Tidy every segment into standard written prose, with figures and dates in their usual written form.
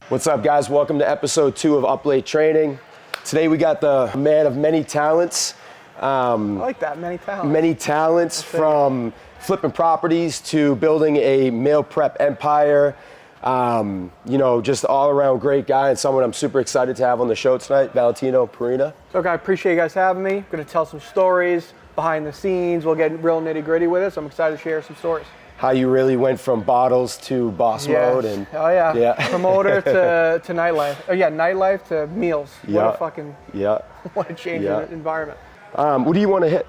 What's up, guys? Welcome to episode 2 of Up Late Training. Today we got the man of many talents. I like that, many talents. Many talents, from flipping properties to building a meal prep empire. Just all around great guy and someone I'm super excited to have on the show tonight, Valentino, Perrina. So, I appreciate you guys having me. Going to tell some stories behind the scenes. We'll get real nitty gritty with it. So I'm excited to share some stories. How you really went from bottles to boss mode. And Promoter to nightlife. Oh yeah, nightlife to meals. What a change in the environment. What do you want to hit?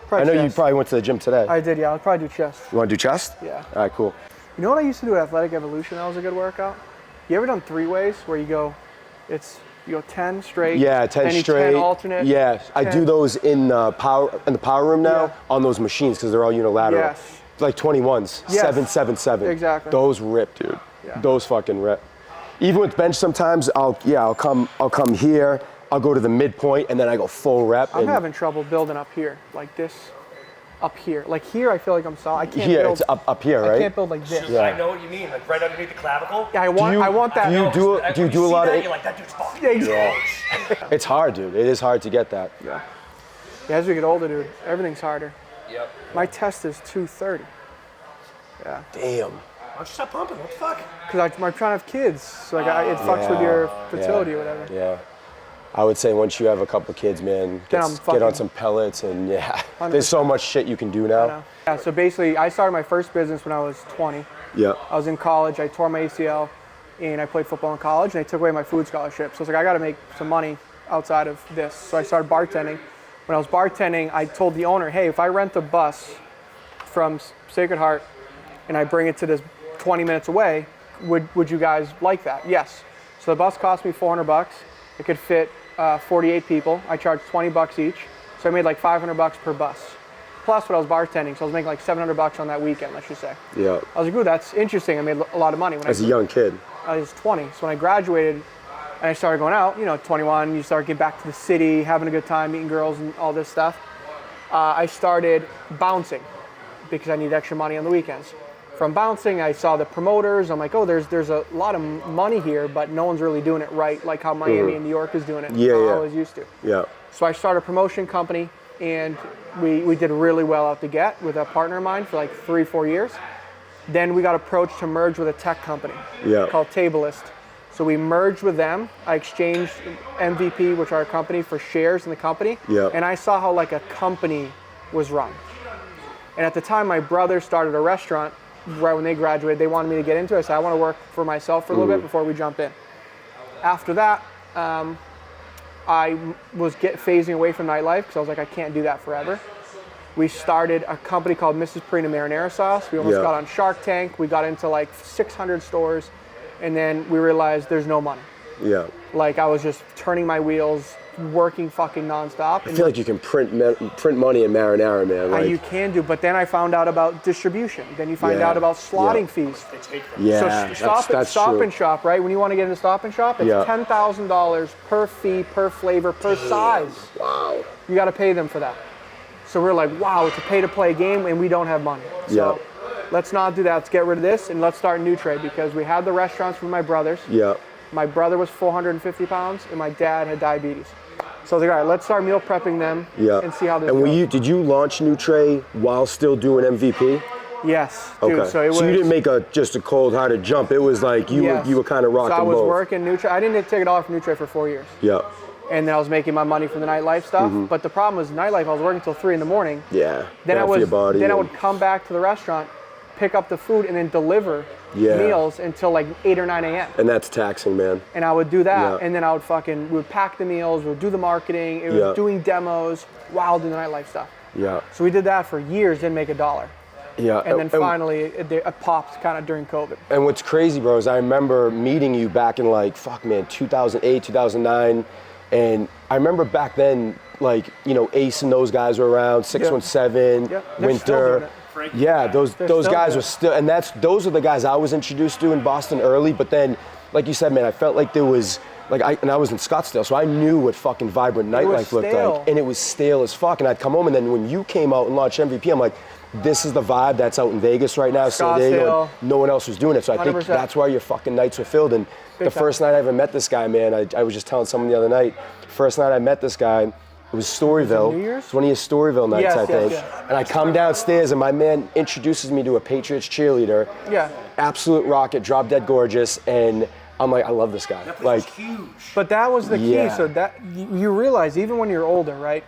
Probably I know chest. you probably went to the gym today. I did, yeah. I'll probably do chest. You want to do chest? Yeah. All right, cool. You know what I used to do at Athletic Evolution? That was a good workout. You ever done 3-ways where you go 10 straight? Yeah, 10 straight. 10 alternate. Yeah, 10. I do those in the power room now on those machines because they're all unilateral. Yes. Like 21s, Yes. 777. Exactly. Those rip, dude. Yeah. Those fucking rip. Even with bench, sometimes I'll come here. I'll go to the midpoint and then I go full rep. I'm having trouble building up here, like this, up here. Like here, I feel like I'm solid. I can't here, build. it's up here, right? I can't build like this. Yeah. I know what you mean, like right underneath the clavicle. Yeah, I want that. Do you do a lot of? You're like, that dude's fucking. Yeah, exactly. It's hard, dude. It is hard to get that. Yeah. As we get older, dude, everything's harder. Yep. My test is 230. Yeah. Damn. Why don't you stop pumping? What the fuck? Because I'm trying to have kids, so it fucks with your fertility or whatever. Yeah. I would say once you have a couple kids, man, get on some pellets and 100%. There's so much shit you can do now. I know. Yeah, so basically I started my first business when I was 20. Yeah. I was in college, I tore my ACL, and I played football in college, and they took away my food scholarship. So I was like, I gotta make some money outside of this. So I started bartending. When I was bartending, I told the owner, hey, if I rent a bus from Sacred Heart and I bring it to this 20 minutes away, would you guys like that? Yes. So the bus cost me $400. It could fit 48 people. I charged $20 each. So I made like $500 per bus. Plus what I was bartending, so I was making like $700 on that weekend, let's just say. Yeah. I was like, ooh, that's interesting. I made a lot of money. As a young kid. I was 20. So when I graduated and I started going out, 21, you start getting back to the city, having a good time, meeting girls and all this stuff. I started bouncing because I need extra money on the weekends. From bouncing, I saw the promoters. I'm like, oh, there's a lot of money here, but no one's really doing it right, like how Miami and New York is doing it. I was used to. Yeah. So I started a promotion company, and we did really well out the gate with a partner of mine for like 3-4 years. Then we got approached to merge with a tech company called Tableist. So we merged with them. I exchanged MVP, which are a company, for shares in the company. Yeah. And I saw how like a company was run. And at the time, my brother started a restaurant. Right when they graduated, they wanted me to get into it. I said, I want to work for myself for a little bit before we jump in. After that, I was phasing away from nightlife because I was like, I can't do that forever. We started a company called Mrs. Perrina Marinara Sauce. We almost got on Shark Tank. We got into like 600 stores, and then we realized there's no money. Yeah. Like I was just turning my wheels, working fucking nonstop. I feel like you can print money in marinara, man. Like, you can do, but then I found out about distribution. Then you find out about slotting fees. They take them. yeah, So Stop and Shop, right? When you want to get into Stop and Shop, it's $10,000 per fee, per flavor, per size. Wow. You got to pay them for that. So we're like, wow, it's a pay-to-play game, and we don't have money. So let's not do that. Let's get rid of this, and let's start a new trade, because we had the restaurants with my brothers. Yeah. My brother was 450 pounds, and my dad had diabetes. So I was like, all right, let's start meal prepping them and see how this goes. Did you launch Nutray while still doing MVP? Yes, dude. Okay. So it was. So you didn't make just a cold-hearted jump. It was like you were kind of rocking both. So I was working Nutray. I didn't take $1 from Nutray for 4 years. Yeah. And then I was making my money from the nightlife stuff. But the problem was nightlife, I was working till 3 in the morning. Yeah. Then I would come back to the restaurant, pick up the food, and then deliver meals until like 8 or 9 a.m. And that's taxing, man. And I would do that, and then we would pack the meals, we would do the marketing, it was doing demos while doing the nightlife stuff. Yeah. So we did that for years, didn't make $1. Yeah. And then finally it popped kind of during COVID. And what's crazy, bro, is I remember meeting you back in 2008, 2009. And I remember back then, Ace and those guys were around, 617, Winter. Yeah, those guys were still, and those are the guys I was introduced to in Boston early. But then, like you said, man, I felt like there was and I was in Scottsdale, so I knew what fucking vibrant nightlife looked like, and it was stale as fuck. And I'd come home, and then when you came out and launched MVP, I'm like, this is the vibe that's out in Vegas right now, San Diego, and no one else was doing it. So I 100%. Think that's why your fucking nights were filled. And the first night I ever met this guy, man, I was just telling someone the other night, first night I met this guy, it was Storyville. New Year's? It's one of your Storyville nights, I think. Yes. And I come downstairs, and my man introduces me to a Patriots cheerleader. Yeah. Absolute rocket, drop dead gorgeous, and I'm like, I love this guy. That place was huge. But that was the key. So that you realize, even when you're older, right?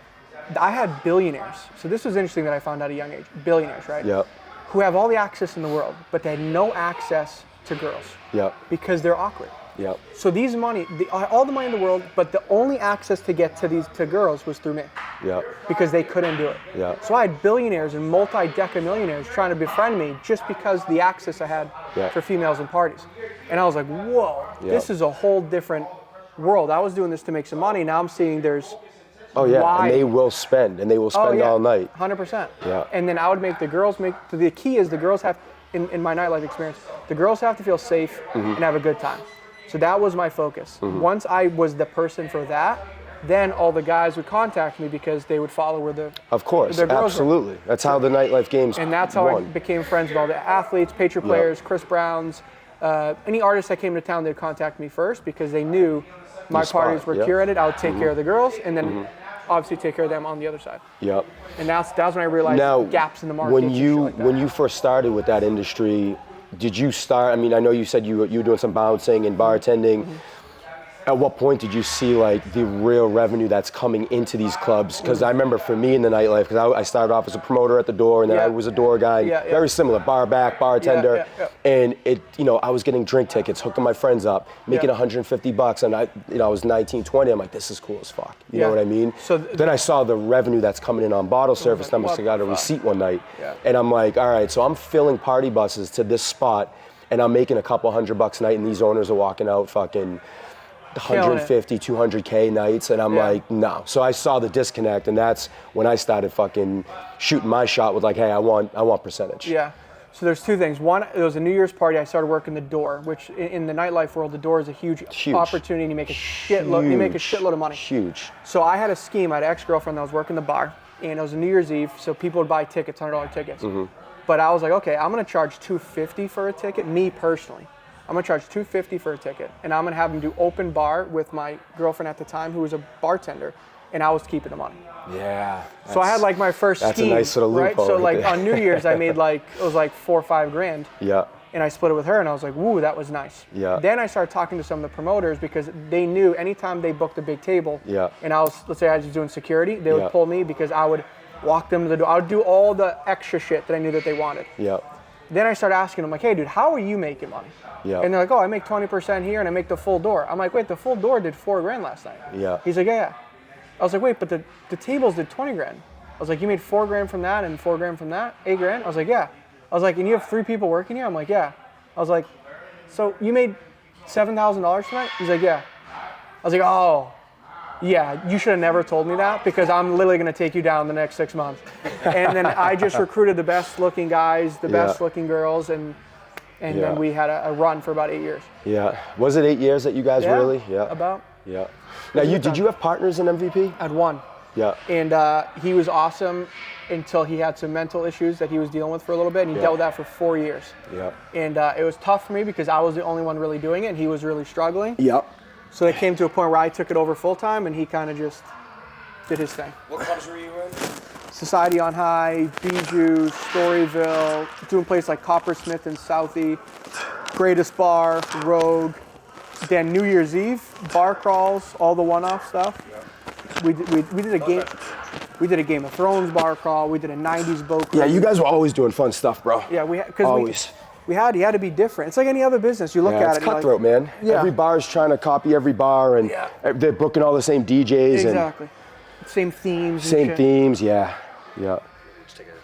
I had billionaires. So this was interesting that I found out at a young age. Billionaires, right? Yep. Who have all the access in the world, but they had no access to girls. Yep. Because they're awkward. Yep. So these money, all the money in the world, but the only access to get to girls was through me. Yep. Because they couldn't do it. Yep. So I had billionaires and multi-deca millionaires trying to befriend me just because the access I had for females in parties. And I was like, whoa, this is a whole different world. I was doing this to make some money. Now I'm seeing there's and they will spend, and they will spend all night. 100%. Yeah. And then I would make the girls the key is the girls have, in my nightlife experience, the girls have to feel safe and have a good time. So that was my focus. Once I was the person for that, then all the guys would contact me because they would follow where the Of course, their girls absolutely. were. That's how the nightlife games And that's how I became friends with all the athletes, Patriot players, Chris Browns, any artists that came to town, they'd contact me first because they knew my parties were curated. I would take care of the girls and then obviously take care of them on the other side. Yep. And that's when I realized gaps in the market. When you first started with that industry, did you start? I mean, I know you said you were doing some bouncing and bartending. At what point did you see like the real revenue that's coming into these clubs? Because I remember for me in the nightlife, because I started off as a promoter at the door, and then I was a door guy, very similar, bar back, bartender, and I was getting drink tickets, hooking my friends up, making $150, and I was 19, 20. I'm like, this is cool as fuck. You know what I mean? So then I saw the revenue that's coming in on bottle service numbers. I got a receipt one night, and I'm like, all right, so I'm filling party buses to this spot, and I'm making a couple $100 a night, and these owners are walking out fucking 150, 200K nights, and I'm like, no. So I saw the disconnect, and that's when I started fucking shooting my shot with like, hey, I want percentage. Yeah. So there's two things. One, it was a New Year's party. I started working the door, which in the nightlife world, the door is a huge opportunity. And you make a shitload of money. Huge. So I had a scheme. I had an ex-girlfriend that was working the bar, and it was a New Year's Eve. So people would buy tickets, $100 tickets. But I was like, okay, I'm gonna charge $250 for a ticket. Me personally. I'm gonna charge $250 for a ticket, and I'm gonna have them do open bar with my girlfriend at the time, who was a bartender, and I was keeping the money. Yeah. So I had like my first scheme. That's a nice little loophole. Right? So like there. on New Year's, I made it was like $4 or $5 grand. Yeah. And I split it with her, and I was like, woo, that was nice. Yeah. Then I started talking to some of the promoters because they knew anytime they booked a big table, and let's say I was doing security, they would pull me because I would walk them to the door. I would do all the extra shit that I knew that they wanted. Yeah. Then I started asking them, like, hey, dude, how are you making money? Yeah. And they're like, oh, I make 20% here and I make the full door. I'm like, wait, the full door did $4 grand last night. Yeah. He's like, yeah. I was like, wait, but the tables did 20 grand. I was like, you made $4 grand from that and $4 grand from that? 8 grand? I was like, yeah. I was like, and you have 3 people working here? I'm like, yeah. I was like, so you made $7,000 tonight? He's like, yeah. I was like, oh, yeah, you should have never told me that because I'm literally going to take you down the next 6 months. And then I just recruited the best looking guys, the best looking girls, and then we had a run for about 8 years. Yeah. Was it 8 years that you guys really? Yeah. About. Yeah. Now, did you have partners in MVP? I had one. Yeah. And he was awesome until he had some mental issues that he was dealing with for a little bit, and he dealt with that for 4 years. Yeah. And it was tough for me because I was the only one really doing it, and he was really struggling. Yep. So it came to a point where I took it over full time, and he kind of just did his thing. What clubs were you in? Society on High, Bijou, Storyville, doing places like Coppersmith and Southie, Greatest Bar, Rogue. Then New Year's Eve, bar crawls, all the one-off stuff. We did a game. We did a Game of Thrones bar crawl. We did a '90s boat cruise. Yeah, you guys were always doing fun stuff, bro. Yeah, always. You had to be different. It's like any other business. You look at it. It's cutthroat, man. Yeah. Every bar is trying to copy every bar, and they're booking all the same DJs. Exactly. Same themes. Same themes, yeah. Just take it.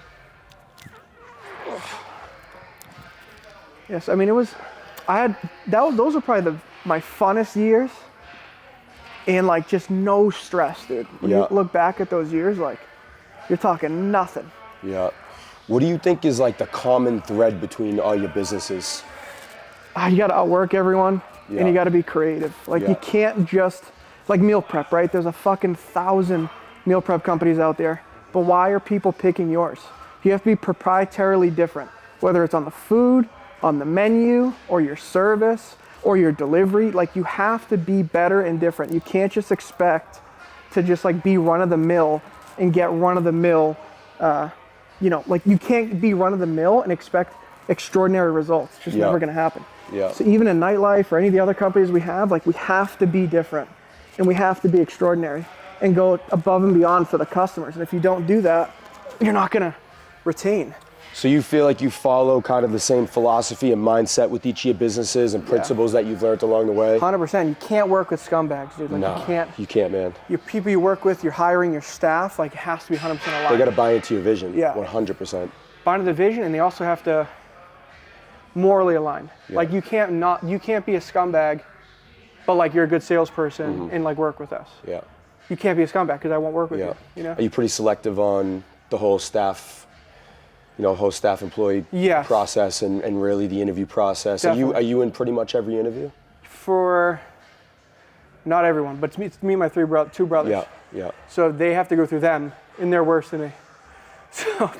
Yes, I mean those were probably my funnest years, and like just no stress, dude. When you look back at those years, like you're talking nothing. Yeah. What do you think is like the common thread between all your businesses? You got to outwork everyone. Yeah. and you got to be creative. Like Yeah. you can't just, like meal prep, right? There's a fucking 1,000 meal prep companies out there, but why are people picking yours? You have to be proprietarily different, whether it's on the food, on the menu, or your service, or your delivery. Like you have to be better and different. You can't just expect to just like be run of the mill and get run of the mill. Like you can't be run of the mill and expect extraordinary results. It's just never gonna happen. Yeah. So even in nightlife or any of the other companies we have, like we have to be different and we have to be extraordinary and go above and beyond for the customers. And if you don't do that, you're not gonna retain. So you feel like you follow kind of the same philosophy and mindset with each of your businesses and principles that you've learned along the way? 100%. You can't work with scumbags, dude. Like No, you can't. you can't, man. Your people you work with, you're hiring your staff, like it has to be 100% aligned. They got to buy into your vision. Yeah. 100%. Buy into the vision, and they also have to morally align. Yeah. Like you can't be a scumbag, but like you're a good salesperson and like work with us. Yeah. You can't be a scumbag because I won't work with Yeah. you. You know. Are you pretty selective on the whole staff, whole staff employee Yes. process and really the interview process? Definitely. Are you in pretty much every interview? For not everyone, but it's me and my two brothers. Yeah. Yeah. So they have to go through them, and they're worse than me. So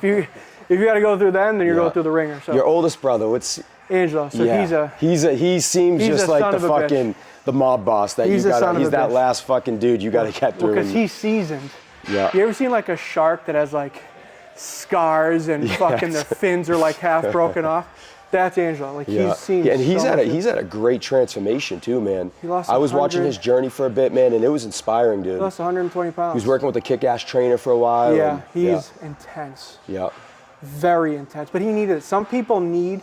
if you got to go through them, then you're going through the ringer. So Your oldest brother, what's Angelo. So he seems he's just a like son the of a fucking the mob boss that He's you a got. son of He's a that bitch. last fucking dude you got to get through. because and- he's seasoned. Yeah. You ever seen like a shark that has like scars and fucking their fins are like half broken off? That's Angelo. Like he's seen. Yeah, and he's so had much. he's had a great transformation too, man. He lost I was watching 100 his journey for a bit, man, and it was inspiring, dude. He lost 120 pounds. He was working with a kick-ass trainer for a while. Yeah, and- he's intense. yeah. Very intense. But he needed it. Some people need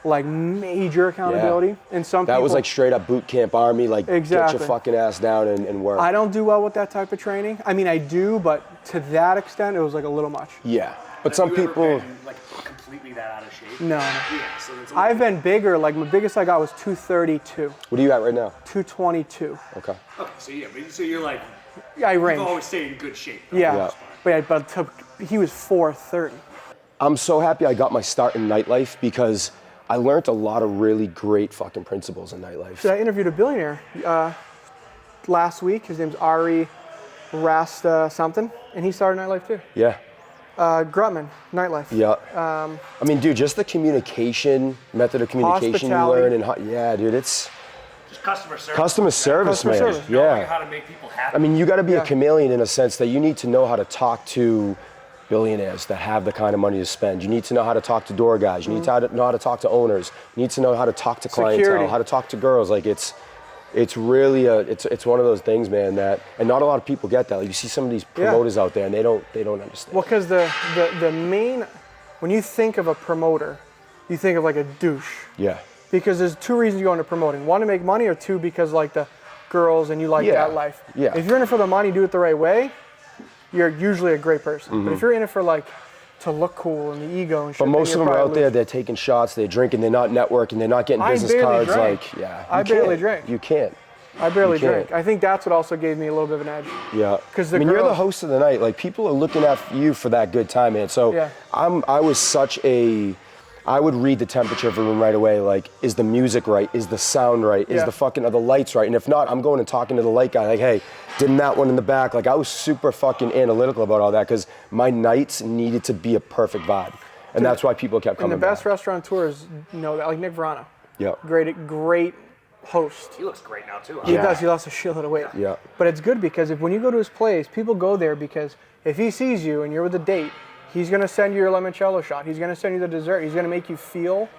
like major accountability, and some That people. was like straight up boot camp army, like get Exactly. your fucking ass down and work. I don't do well with that type of training. I mean, I do, but to that extent, it was like a little much. Yeah, but some Have you ever people. been, like completely that out of shape? No. Yeah, so it's I've been bigger. Like my biggest I got was 232, What are you at right now? 222. Okay. okay. So you're like Yeah, I you've range. always stayed in good shape. though. Yeah. Yeah. But he was 430. I'm so happy I got my start in nightlife because I learned a lot of really great fucking principles in nightlife. So I interviewed a billionaire last week. His name's Ari Rasta something, and he started nightlife too. Yeah. Grutman, nightlife. Yeah. I mean, dude, just the method of communication you Hospitality. learn, yeah, dude, it's Just customer service. customer service, Customer man. service. You know, like, Yeah. how to make people happy. I mean, you got to be Yeah. a chameleon in a sense that you need to know how to talk to billionaires that have the kind of money to spend. You need to know how to talk to door guys. You need to know how to talk to owners. You need to know how to talk to clientele, Security. how to talk to girls. Like it's really it's one of those things, man, and not a lot of people get that. Like, you see some of these promoters out there and they don't understand. Well, because the main, when you think of a promoter, you think of like a douche. Yeah. Because there's two reasons you go into promoting. One, to make money, or two, because like the girls and you like Yeah. that life. Yeah. If you're in it for the money, do it the right way, you're usually a great person. Mm-hmm. But if you're in it for like to look cool and the ego and shit, But then most of you're them are probably out there, losing. they're taking shots, they're drinking, they're not networking, they're not getting I business barely cards. drank. Like, yeah. I you barely can't. drank. You can't. I barely you can't. drink. I think that's what also gave me a little bit of an edge. Yeah. 'Cause the I mean, you're the girls- host of the night. Like, people are looking at you for that good time, man. So Yeah. I would read the temperature of a room right away. Like, is the music right? Is the sound right? Is Yeah. are the lights right? And if not, I'm going and talking to the light guy. Like, hey, didn't that one in the back? Like, I was super fucking analytical about all that because my nights needed to be a perfect vibe. And that's why people kept And coming the best back. restaurateurs know that, like Nick Verano. Yeah. Great host. He looks great now too. He Yeah. does. He lost a shitload of weight. Yeah. But it's good because when you go to his place, people go there because if he sees you and you're with a date, he's gonna send you your limoncello shot. He's gonna send you the dessert. He's gonna make you feel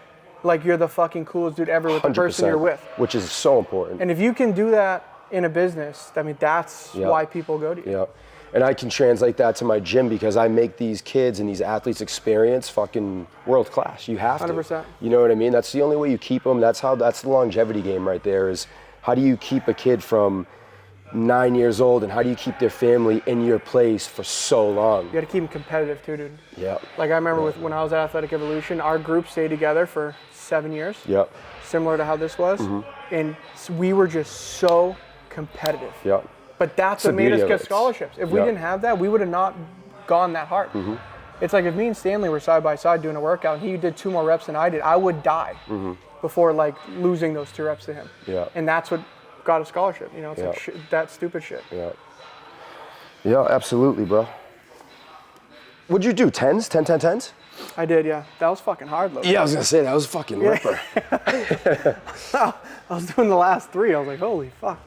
like you're the fucking coolest dude ever with the person you're with. Which is so important. And if you can do that in a business, I mean, that's Yeah. why people go to you. Yeah. And I can translate that to my gym because I make these kids and these athletes experience fucking world class. You have to. 100%. You know what I mean? That's the only way you keep them. That's the longevity game right there is how do you keep a kid from 9 years old and how do you keep their family in your place for so long? You got to keep them competitive too, dude. Yeah. Like I remember when I was at Athletic Evolution, our group stayed together for 7 years. Yeah. Similar to how this was. And we were just so competitive. Yeah. But that's the what made us beauty of get it. scholarships. If we Yeah. didn't have that, we would have not gone that hard. It's like if me and Stanley were side by side doing a workout and he did 2 more reps than I did, I would die. before like losing those 2 reps to him. Yeah. And that's what got a scholarship. You know, it's like that stupid shit. Yeah. Yeah, absolutely, bro. What'd you do? 10s? 10, 10, 10s? I did, yeah. That was fucking hard, though. Yeah, I was gonna say that was a fucking ripper. I was doing the last 3. I was like, holy fuck.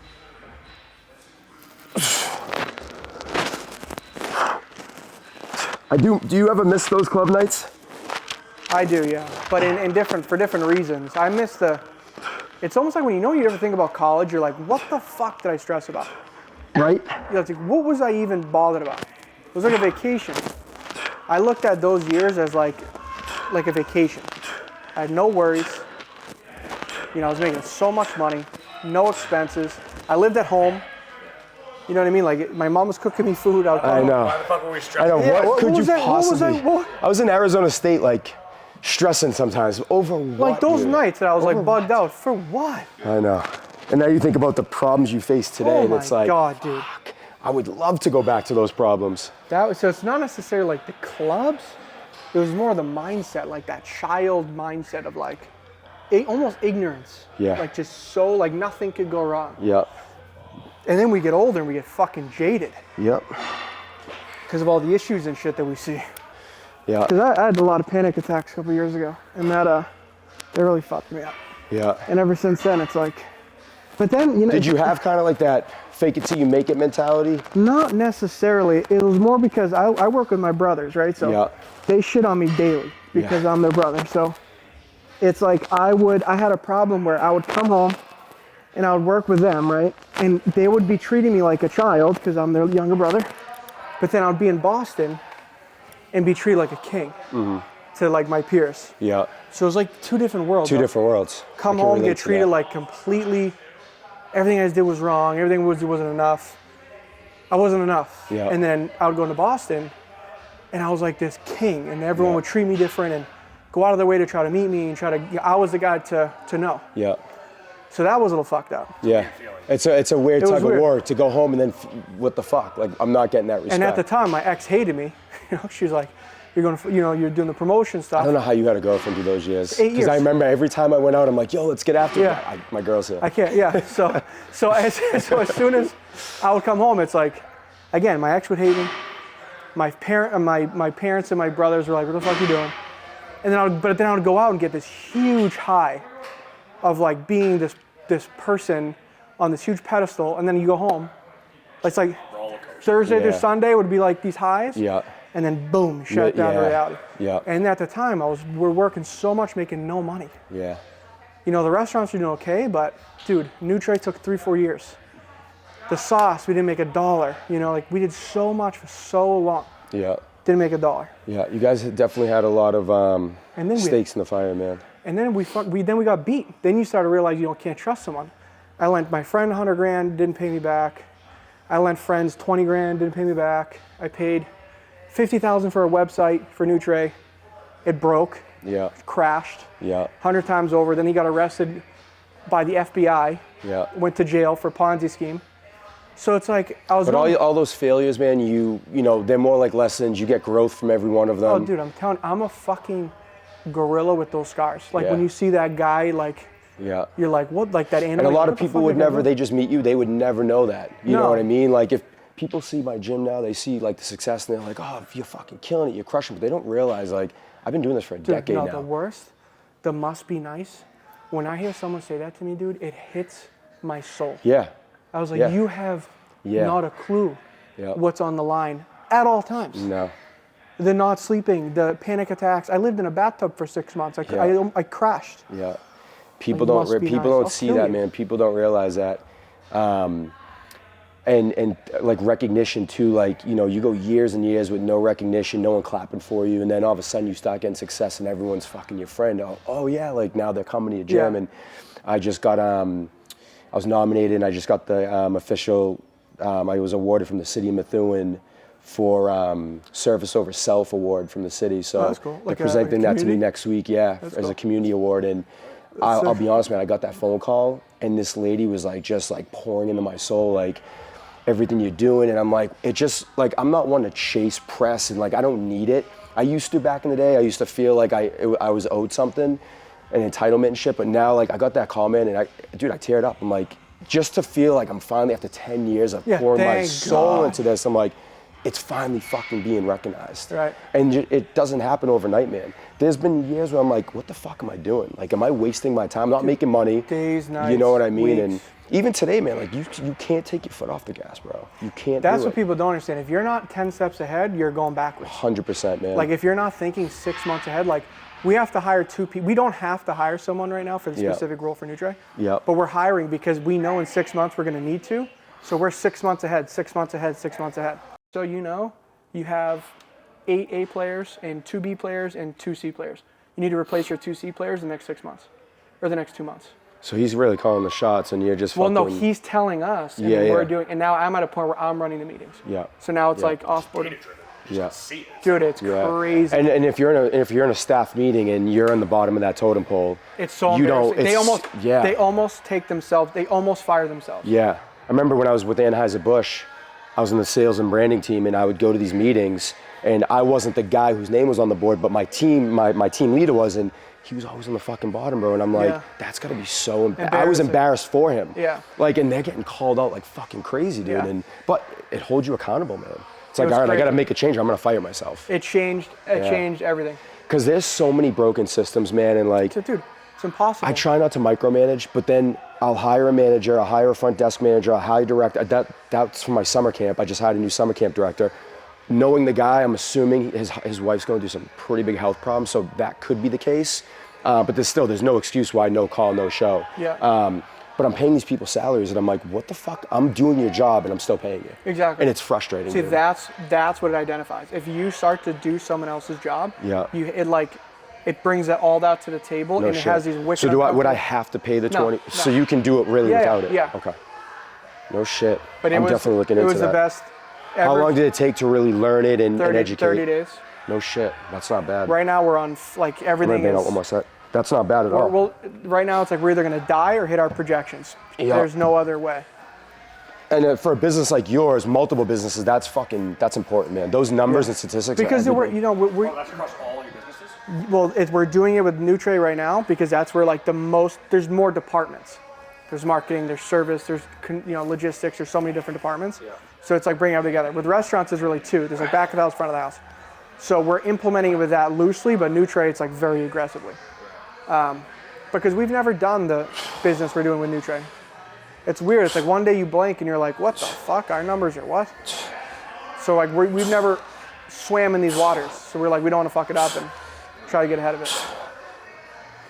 Do you ever miss those club nights? I do, yeah. But for different reasons. I miss it's almost like when you ever think about college, you're like, what the fuck did I stress about? Right? You're like, what was I even bothered about? It was like a vacation. I looked at those years as like a vacation. I had no worries. You know, I was making so much money, no expenses. I lived at home. You know what I mean? Like, my mom was cooking me food out there. I know. Why the fuck were we stressed? I know. Yeah, what could what you was that- what was possibly? that- what- I was in Arizona State, like, stressing sometimes over what? Like those dude? nights that I was Over like bugged out. For what? I know. And now you think about the problems you face today, Oh and my it's like, God, dude. I would love to go back to those problems. So it's not necessarily like the clubs. It was more the mindset, like that child mindset of like almost ignorance. Yeah. Like just so like nothing could go wrong. Yep. And then we get older and we get fucking jaded Yep. because of all the issues and shit that we see. Yeah. Because I had a lot of panic attacks a couple years ago, and that really fucked me up. Yeah. And ever since then, it's like, but then, you know. Did you have kind of like that fake it till you make it mentality? Not necessarily. It was more because I work with my brothers, right? So Yeah. they shit on me daily because I'm their brother. So it's like I had a problem where I would come home and I would work with them, right? And they would be treating me like a child because I'm their younger brother. But then I would be in Boston and be treated like a king to like my peers. Yeah. So it was like 2 different worlds. Two different worlds. Come I can home, relate get to treated that. like completely, everything I did was wrong, everything wasn't enough. I wasn't enough. Yeah. And then I would go into Boston and I was like this king and everyone Yeah. would treat me different and go out of their way to try to meet me and I was the guy to know. Yeah. So that was a little fucked up. Yeah. It's a weird It was tug of weird. war to go home and then what the fuck? Like, I'm not getting that respect. And at the time, my ex hated me. You know, she was like, you're doing the promotion stuff. I don't know how you had a girlfriend through those years. 8 Because I years. remember every time I went out, I'm like, yo, let's get after Yeah. it. My girl's here. I can't, yeah. So as soon as I would come home, it's like, again, my ex would hate me. My parents and my brothers were like, what the fuck are you doing? And then I would go out and get this huge high of like being this person on this huge pedestal, and then you go home. It's like Thursday Yeah. to Sunday would be like these highs. Yeah. And then boom, shut down to Yeah. reality. Yeah. And at the time, we're working so much, making no money. Yeah. You know, the restaurants were doing okay, but dude, Nutri took 3-4 years. The sauce, we didn't make $1. You know, like we did so much for so long, Yeah. didn't make $1. Yeah. You guys definitely had a lot of And then stakes in the fire, man. And then we got beat. Then you start to realize you can't trust someone. I lent my friend $100,000, didn't pay me back. I lent friends $20,000, didn't pay me back. I paid $50,000 for a website for Nutri. It broke, Yeah. crashed, Yeah. 100 times over. Then he got arrested by the FBI. Yeah. Went to jail for Ponzi scheme. So it's like I was. But all those failures, man, you know, they're more like lessons. You get growth from every one of them. Oh, dude, I'm telling you, I'm a fucking gorilla with those scars. Like when Yeah. you see that guy, like Yeah. you're like, what? Like that animal. And a lot what of the people fuck would did I never, do? they just meet you, they would never know that. You know No. what I mean? Like if people see my gym now, they see like the success and they're like, oh, you're fucking killing it, you're crushing it. But they don't realize like, I've been doing this for a Dude, decade no, now. the worst, the must be nice. When I hear someone say that to me, dude, it hits my soul. Yeah. I was like, Yeah. you have Yeah. not a clue Yeah. what's on the line at all times. No. The not sleeping, the panic attacks. I lived in a bathtub for 6 months. I crashed. Yeah. People Like, must don't be people nice. don't I'll see kill that, you. man. People don't realize that. And like recognition too, like, you know, you go years and years with no recognition, no one clapping for you, and then all of a sudden you start getting success and everyone's fucking your friend. Oh yeah, like now they're coming to your gym. Yeah. And I just got I was nominated and I just got the official I was awarded from the city of Methuen for Service Over Self award from the city. So Oh, that's cool. they're Like a presenting that to me community? next week, yeah, That's as cool. a community award. And I'll be honest, man, I got that phone call and this lady was like just like pouring into my soul, like everything you're doing. And I'm like, it just like, I'm not one to chase press and like, I don't need it. I used to back in the day. I used to feel like I was owed something. and entitlement and shit. But now, like, I got that call, man, and I teared up. I'm like, just to feel like I'm finally, after 10 years of pouring my soul into this, I'm like, it's finally fucking being recognized. Right. And it doesn't happen overnight, man. There's been years where I'm like, what the fuck am I doing? Like, am I wasting my time? I'm not making money. Days, nights, you know what I mean? weeks. And even today, man, like, you can't take your foot off the gas, bro. You can't That's do what people don't understand. If you're not 10 steps ahead, you're going backwards. 100%, man. Like, if you're not thinking 6 months ahead, like, we have to hire 2 people. We don't have to hire someone right now for the specific role for Nutre. Yep. But we're hiring because we know in 6 months we're going to need to. So we're 6 months ahead, 6 months ahead, 6 months ahead. So you have 8 A players and 2 B players and 2 C players. You need to replace your 2 C players in the next 6 months or the next 2 months. So he's really calling the shots, and you're just Well, fucking... no, he's telling us, and we're doing. And now I'm at a point where I'm running the meetings. Yeah. So now it's like offboarding. Yeah. Dude, it's crazy. And if you're in a staff meeting and you're on the bottom of that totem pole, it's so embarrassing. They almost fire themselves. Yeah. I remember when I was with Anheuser-Busch, I was in the sales and branding team, and I would go to these meetings, and I wasn't the guy whose name was on the board, but my team leader was, and he was always on the fucking bottom, bro. And I'm like, that's gotta be so embarrassing. I was embarrassed for him. Yeah. Like, and they're getting called out like fucking crazy, dude. Yeah. But it holds you accountable, man. It's like, all right, I gotta make a change, or I'm gonna fire myself. It changed everything. Because there's so many broken systems, man, and like... Dude, it's impossible. I try not to micromanage, but then I'll hire a manager, I'll hire a front desk manager, I'll hire a director. That's for my summer camp. I just hired a new summer camp director. Knowing the guy, I'm assuming his wife's going through some pretty big health problems, so that could be the case. But there's no excuse why no call, no show. Yeah. But I'm paying these people salaries, and I'm like, what the fuck? I'm doing your job, and I'm still paying you. Exactly. And it's frustrating. See, dude. that's what it identifies. If you start to do someone else's job, it brings all that to the table, No and shit. it has these wicked. So would I have to pay the 20? No. So you can do it really without it? Yeah. Okay. No shit. But I'm definitely looking into that. It was the best ever. How long did it take to really learn it and 30, educate? 30 days. No shit. That's not bad. Right now we're on everything is. Almost set. That's not bad at all. Well, right now it's like we're either going to die or hit our projections. Yeah. There's no other way. And for a business like yours, multiple businesses, that's important, man. Those numbers and statistics. Because are that's across all your businesses? Well, we're doing it with Nutre right now because that's where there's more departments. There's marketing, there's service, there's logistics. There's so many different departments. Yeah. So it's like bringing everything together. With restaurants, there's really 2. There's like back of the house, front of the house. So we're implementing it with that loosely, but Nutre, it's like very aggressively. Because we've never done the business we're doing with Nutre. It's weird. It's like one day you blink and you're like, what the fuck? Our numbers are what? So like we've never swam in these waters. So we're like, we don't want to fuck it up and try to get ahead of it.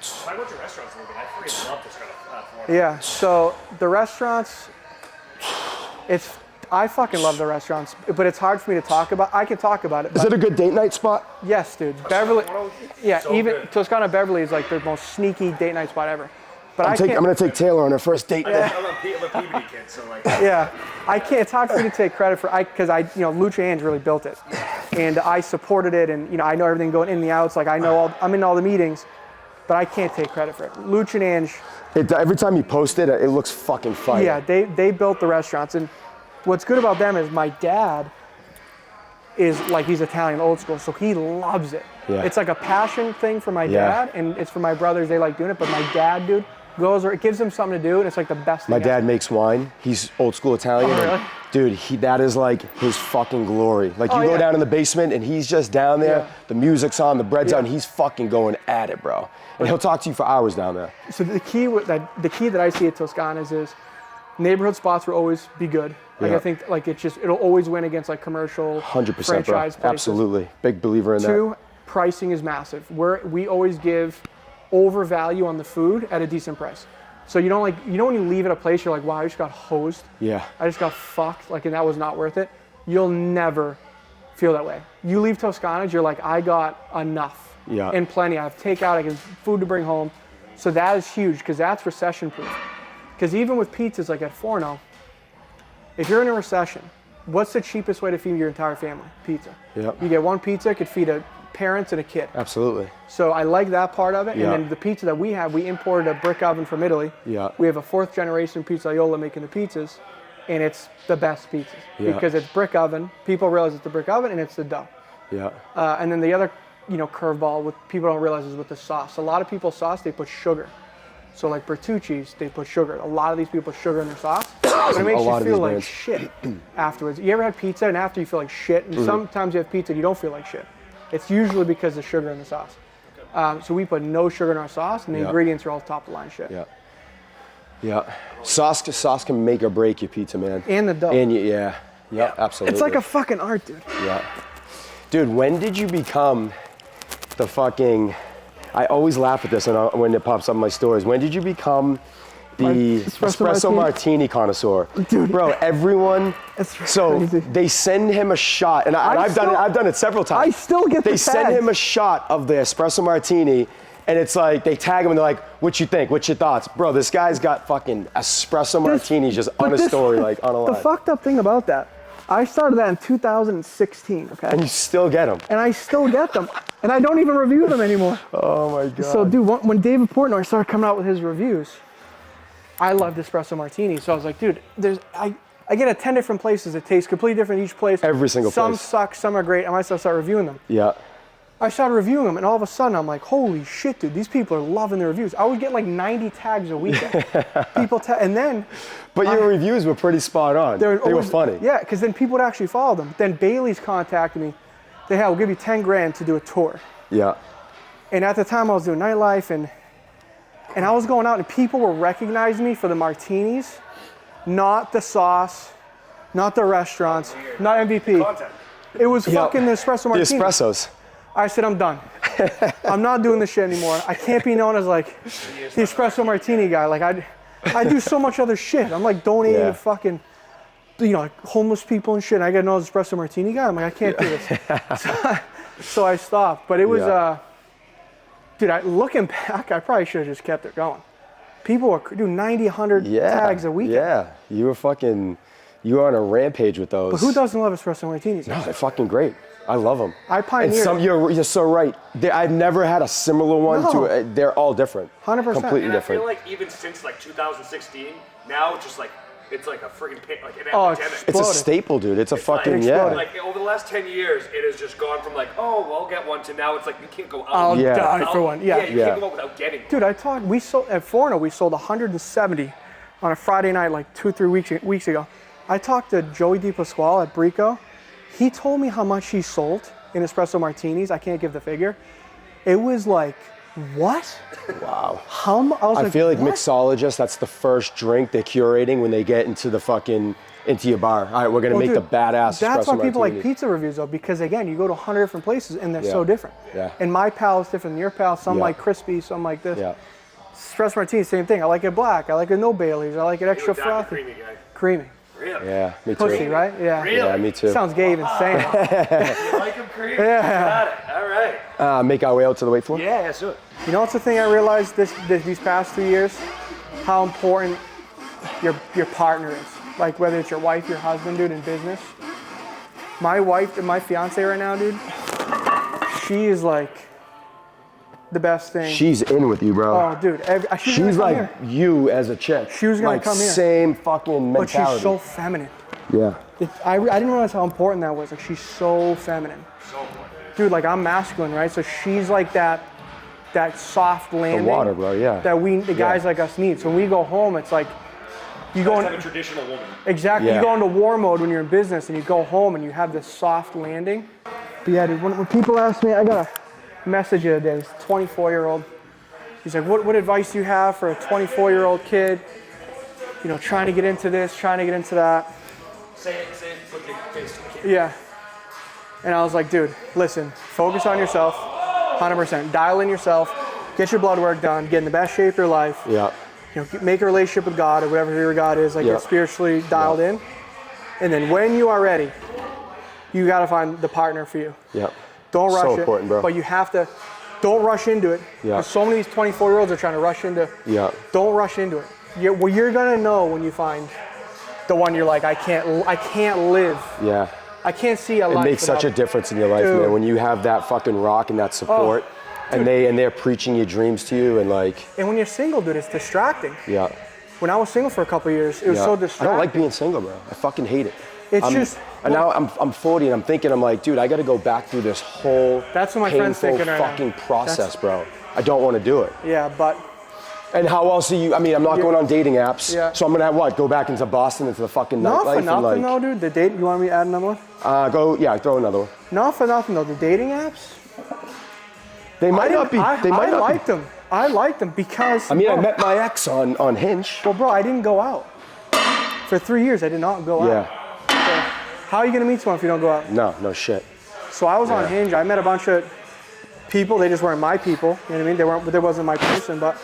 Talk about your restaurants a little bit. I freaking love this kind of platform. Yeah. So the restaurants, I fucking love the restaurants, but it's hard for me to talk about. I can talk about it. Is it a good date night spot? Yes, dude. Beverly. Yeah, So even good. Toscana Beverly is like the most sneaky date night spot ever. But I'm gonna take Taylor on her first date. I'm a Peabody kid, so like. Yeah, I can't. It's hard for me to take credit for because Lucha Ange really built it, and I supported it, and I know everything going in and the outs. Like I'm in all the meetings, but I can't take credit for it. Lucha Ange. Every time you post it, it looks fucking fire. Yeah, they built the restaurants, and what's good about them is my dad is like he's Italian, old school, so he loves it. Yeah. It's like a passion thing for my dad, and it's for my brothers. They like doing it, but my dad, dude. It gives him something to do, and it's like the best thing. My dad makes wine. He's old school Italian. Oh, really? Dude, that is like his fucking glory. Like you go down in the basement and he's just down there, the music's on, the bread's out, and he's fucking going at it, bro. And he'll talk to you for hours down there. So the key that I see at Toscana's is neighborhood spots will always be good. Like I think like it'll always win against like commercial 100%, franchise bro. places. Absolutely. Big believer in that. 2, pricing is massive. We always give overvalue on the food at a decent price. So you don't when you leave at a place, you're like, wow, I just got hosed. Yeah. I just got fucked, and that was not worth it. You'll never feel that way. You leave Toscana's, you're like, I got enough. Yeah. And plenty. I have takeout, I have food to bring home. So that is huge because that's recession proof. Because even with pizzas like at Forno, if you're in a recession, what's the cheapest way to feed your entire family? Pizza. Yep. You get one pizza, it could feed parents and a kid. Absolutely. So I like that part of it. Yeah. And then the pizza that we have, we imported a brick oven from Italy. Yeah. We have a 4th generation pizzaiola making the pizzas, and it's the best pizzas Yeah. because it's brick oven. People realize it's the brick oven and it's the dough. Yeah. And then the other curveball, what people don't realize is with the sauce. A lot of people's sauce, they put sugar. So like Bertucci's, they put sugar. A lot of these people put sugar in their sauce, but it makes you feel like shit afterwards. You ever had pizza and after you feel like shit? And sometimes you have pizza and you don't feel like shit. It's usually because of sugar in the sauce. So we put no sugar in our sauce, and the ingredients are all top of the line shit. Yeah. Sauce can make or break your pizza, man. And the dough. And absolutely. It's like a fucking art, dude. Yeah. Dude, when did you become the fucking... I always laugh at this when it pops up in my stories. When did you become the espresso martini connoisseur? Dude. Bro, everyone... So crazy. they send him a shot, and I've done it several times. I still get They send him a shot of the espresso martini, and it's like, they tag him and they're like, what you think? What's your thoughts? Bro, this guy's got fucking espresso martinis just on a story, like on a line. The fucked up thing about that, I started that in 2016, okay? And you still get them. And I still get them. And I don't even review them anymore. Oh my God. So dude, when David Portnoy started coming out with his reviews, I loved espresso martini. So I was like, dude, I get it 10 different places. It tastes completely different each place. Every single place. Some suck, some are great. I might start reviewing them. Yeah. I started reviewing them, and all of a sudden I'm like, holy shit, dude, these people are loving the reviews. I would get like 90 tags a week. And then... But your reviews were pretty spot on. They were funny. Yeah, because then people would actually follow them. Then Bailey's contacted me. They had, we'll give you 10 grand to do a tour. Yeah. And at the time I was doing nightlife, and I was going out, and people were recognizing me for the martinis, not the sauce, not the restaurants, not MVP. Content. It was fucking the espresso martini. The espressos. I said, I'm done. I'm not doing this shit anymore. I can't be known as like the espresso martini guy. Like I do so much other shit. I'm like donating to fucking, like homeless people and shit. And I got known as espresso martini guy. I'm like, I can't do this. So I stopped. But it was, dude, looking back, I probably should have just kept it going. People were doing 90, 100 tags a week. Yeah, you were on a rampage with those. But who doesn't love espresso martinis? No, they're fucking great. I love them. I pioneered. And you're so right. I've never had a similar one to. They're all different. 100%. Completely And different. I feel like even since like 2016, now it's like a freaking like an Oh, epidemic. It's a staple, dude. It's a fucking Like over the last 10 years, it has just gone from like, oh, well, I'll get one to now it's like you can't go out. I'll die for one. Yeah. You can't go out without getting one. Dude, we sold at Forno. We sold 170 on a Friday night, like 2-3 weeks ago. I talked to Joey DePasquale at Brico. He told me how much he sold in espresso martinis. I can't give the figure. It was like, what? Wow. I feel like what? mixologists, that's the first drink they're curating when they get into your bar. All right, we're gonna make the badass That's espresso why people martini. like pizza reviews though, because again, you go to 100 different places and they're so different. Yeah. And my palate is different than your palate. Some like crispy, some like this. Yeah. Espresso martini, same thing. I like it black. I like it no Baileys. I like it extra frothy. Creamy guy. Creamy. Really? Yeah, me too. Pussy, right? Yeah. Really? Yeah, me too. Sounds gay even saying it. You like him creamy? Yeah. Got it. All right. Make our way out to the weight floor. Yeah, let's do it. You know what's the thing I realized these past 2 years? How important your partner is. Like whether it's your wife, your husband, dude, in business. My wife and my fiance right now, dude, she is like the best thing. She's in with you, bro. Oh, dude. She's like you as a chick. She was gonna come here. Same fucking mentality. But she's so feminine. Yeah. I didn't realize how important that was. Like she's so feminine. So important. Dude, like I'm masculine, right? So she's like that soft landing. The water, bro, yeah. That the guys like us need. So when we go home, it's like you go Like a traditional woman. exactly. Yeah. You go into war mode when you're in business, and you go home and you have this soft landing. But yeah, dude. When people ask me, I got a message the other day. This 24-year-old. He's like, what advice do you have for a 24-year-old kid? You know, trying to get into this, trying to get into that. Say it, put your face to the camera. Yeah. And I was like, dude, listen, focus on yourself, 100%. Dial in yourself, get your blood work done, get in the best shape of your life. Yeah. You know, make a relationship with God or whatever your God is, like get spiritually dialed in. And then when you are ready, you got to find the partner for you. Yeah. Don't rush it. So important, bro. But you have to, don't rush into it. Yeah. Because so many of these 24-year-olds are trying to rush into. Yeah. Don't rush into it. You're gonna know when you find the one you're like, I can't live. Yeah. I can't see a life. It makes such a without difference in your life, Dude. man. When you have that fucking rock and that support, and they're preaching your dreams to you, and like. And when you're single, dude, it's distracting. Yeah. When I was single for a couple of years, it was so distracting. I don't like being single, bro. I fucking hate it. And now I'm 40 and I'm thinking, I'm like, dude, I got to go back through this whole that's what my friend's thinking right fucking now. process, bro. I don't want to do it. Yeah, but. And how else are you? I mean, I'm not going on dating apps. Yeah. So I'm gonna have what? Go back into Boston into the fucking nightlife. Not for nothing though, dude. The date. You want me to add another one? Throw another one. Not for nothing though. The dating apps. They might not be. They might not liked them. I liked them because. I mean, I met my ex on Hinge. Well, bro, I didn't go out. For 3 years, I did not go out. Yeah. So how are you gonna meet someone if you don't go out? No shit. So I was on Hinge. I met a bunch of people. They just weren't my people. You know what I mean? They wasn't my person, but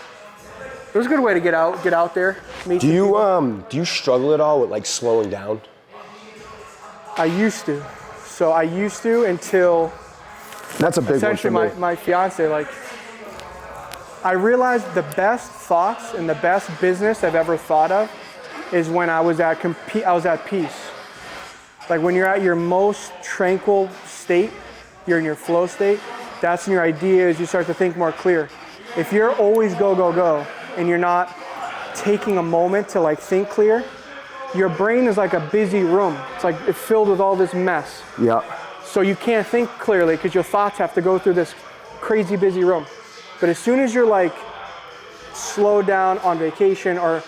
it was a good way to get out there, meet. Do you struggle at all with like slowing down? I used to. So I used to until that's a big essentially one for me. my fiance, like, I realized the best thoughts and the best business I've ever thought of is when I was at peace. Like when you're at your most tranquil state, you're in your flow state, that's when your ideas, you start to think more clear. If you're always go, and you're not taking a moment to like think clear, your brain is like a busy room. It's like it's filled with all this mess. Yeah. So you can't think clearly because your thoughts have to go through this crazy busy room. But as soon as you're like slow down on vacation or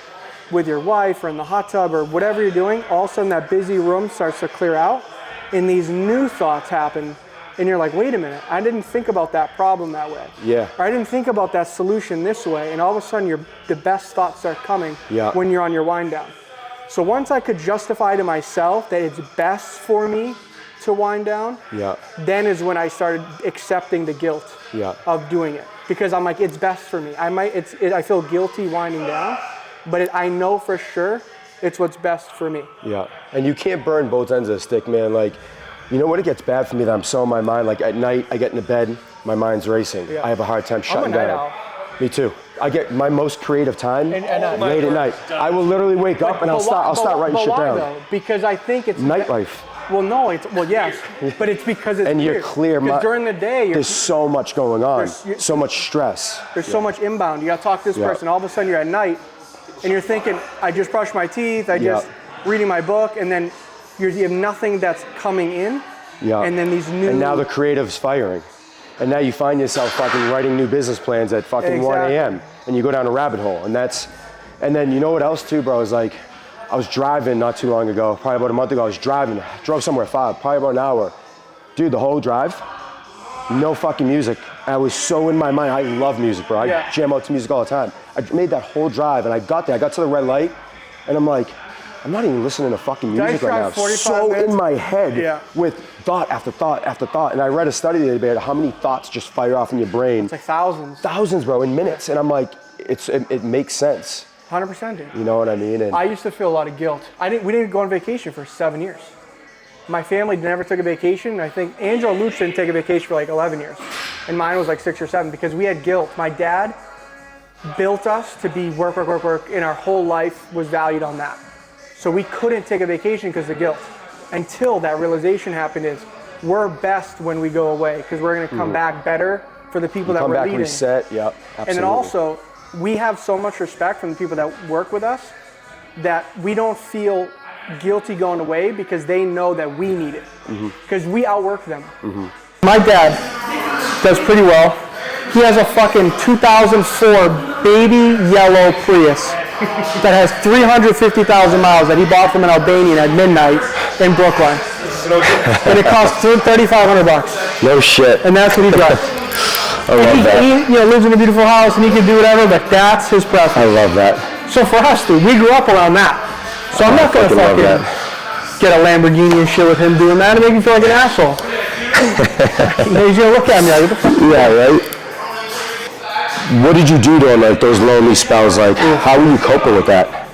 with your wife or in the hot tub or whatever you're doing, all of a sudden that busy room starts to clear out and these new thoughts happen. And you're like, wait a minute, I didn't think about that problem that way. Yeah. Or I didn't think about that solution this way. And all of a sudden the best thoughts start coming when you're on your wind down. So once I could justify to myself that it's best for me to wind down, then is when I started accepting the guilt of doing it. Because I'm like, it's best for me. I feel guilty winding down, but I know for sure it's what's best for me. Yeah. And you can't burn both ends of the stick, man. Like, you know what, it gets bad for me that I'm so in my mind. Like at night, I get into bed, my mind's racing. I have a hard time shutting down. I'm a night owl. Me too. I get my most creative time late at night. I will literally wake up and I'll start writing shit down. Though? Because I think it's nightlife. Yes, but it's because it's and you're clear. Because during the day, there's so much going on, so much stress. There's so much inbound. You got to talk to this person. All of a sudden, you're at night, and you're thinking, I just brushed my teeth. I just reading my book, and then you have nothing that's coming in. Yeah. And then these new. And now the creative's firing, and now you find yourself fucking writing new business plans at fucking 1 a.m. and you go down a rabbit hole, and then you know what else too, bro? Is like, I was driving not too long ago, probably about a month ago. I drove somewhere far, probably about an hour. Dude, the whole drive, no fucking music. I was so in my mind. I love music, bro. I jam out to music all the time. I made that whole drive, and I got there. I got to the red light, and I'm like, I'm not even listening to fucking music right now. I'm so minutes? In my head with thought after thought after thought. And I read a study the other day about how many thoughts just fire off in your brain. It's like thousands. Thousands, bro, in minutes. And I'm like, it makes sense. 100%, dude. You know what I mean? And I used to feel a lot of guilt. We didn't go on vacation for 7 years. My family never took a vacation. I think Angela and Luch didn't take a vacation for like 11 years. And mine was like 6 or 7 because we had guilt. My dad built us to be work, and our whole life was valued on that. So we couldn't take a vacation because of guilt. Until that realization happened is we're best when we go away because we're going to come back better for the people that we're leading. Come back reset, yep, absolutely. And then also, we have so much respect from the people that work with us that we don't feel guilty going away because they know that we need it. Because we outwork them. My dad does pretty well. He has a fucking 2004 baby yellow Prius that has 350,000 miles that he bought from an Albanian at midnight in Brooklyn. And it costs $3,500. No shit. And that's what he drives. I love that. He lives in a beautiful house and he can do whatever, but that's his preference. I love that. So for us, dude, we grew up around that. So I'm not going to fucking get a Lamborghini and shit with him doing that and make me feel like an asshole. He's going to look at me like, what the fuck? Yeah, right? What did you do during like those lonely spells? Like, how were you coping with that?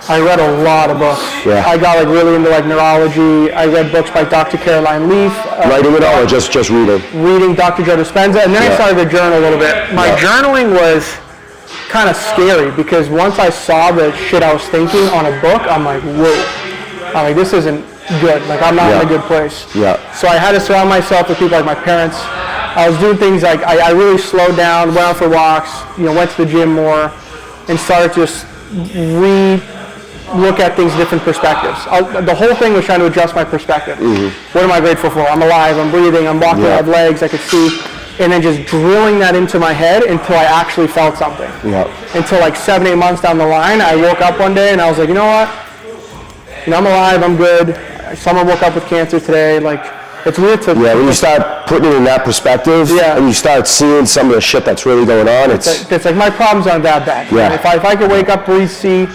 I read a lot of books. Yeah. I got like really into like neurology. I read books by Dr. Caroline Leaf. Writing it all or just reading? Reading Dr. Joe Dispenza. And then I started to journal a little bit. My journaling was kind of scary because once I saw the shit I was thinking on a book, I'm like, whoa. I'm like, this isn't good. Like, I'm not in a good place. Yeah. So I had to surround myself with people like my parents. I was doing things like I really slowed down, went out for walks, went to the gym more, and started to just look at things different perspectives. The whole thing was trying to adjust my perspective. What am I grateful for? I'm alive, I'm breathing, I'm walking, I have legs, I could see. And then just drilling that into my head until I actually felt something. Until like 7-8 months down the line, I woke up one day and I was like, you know what? I'm alive, I'm good. Someone woke up with cancer today. Like, it's weird to... Yeah, when you start putting it in that perspective, and you start seeing some of the shit that's really going on, it's like my problems aren't that bad. Yeah. If I could wake up, breathe, see,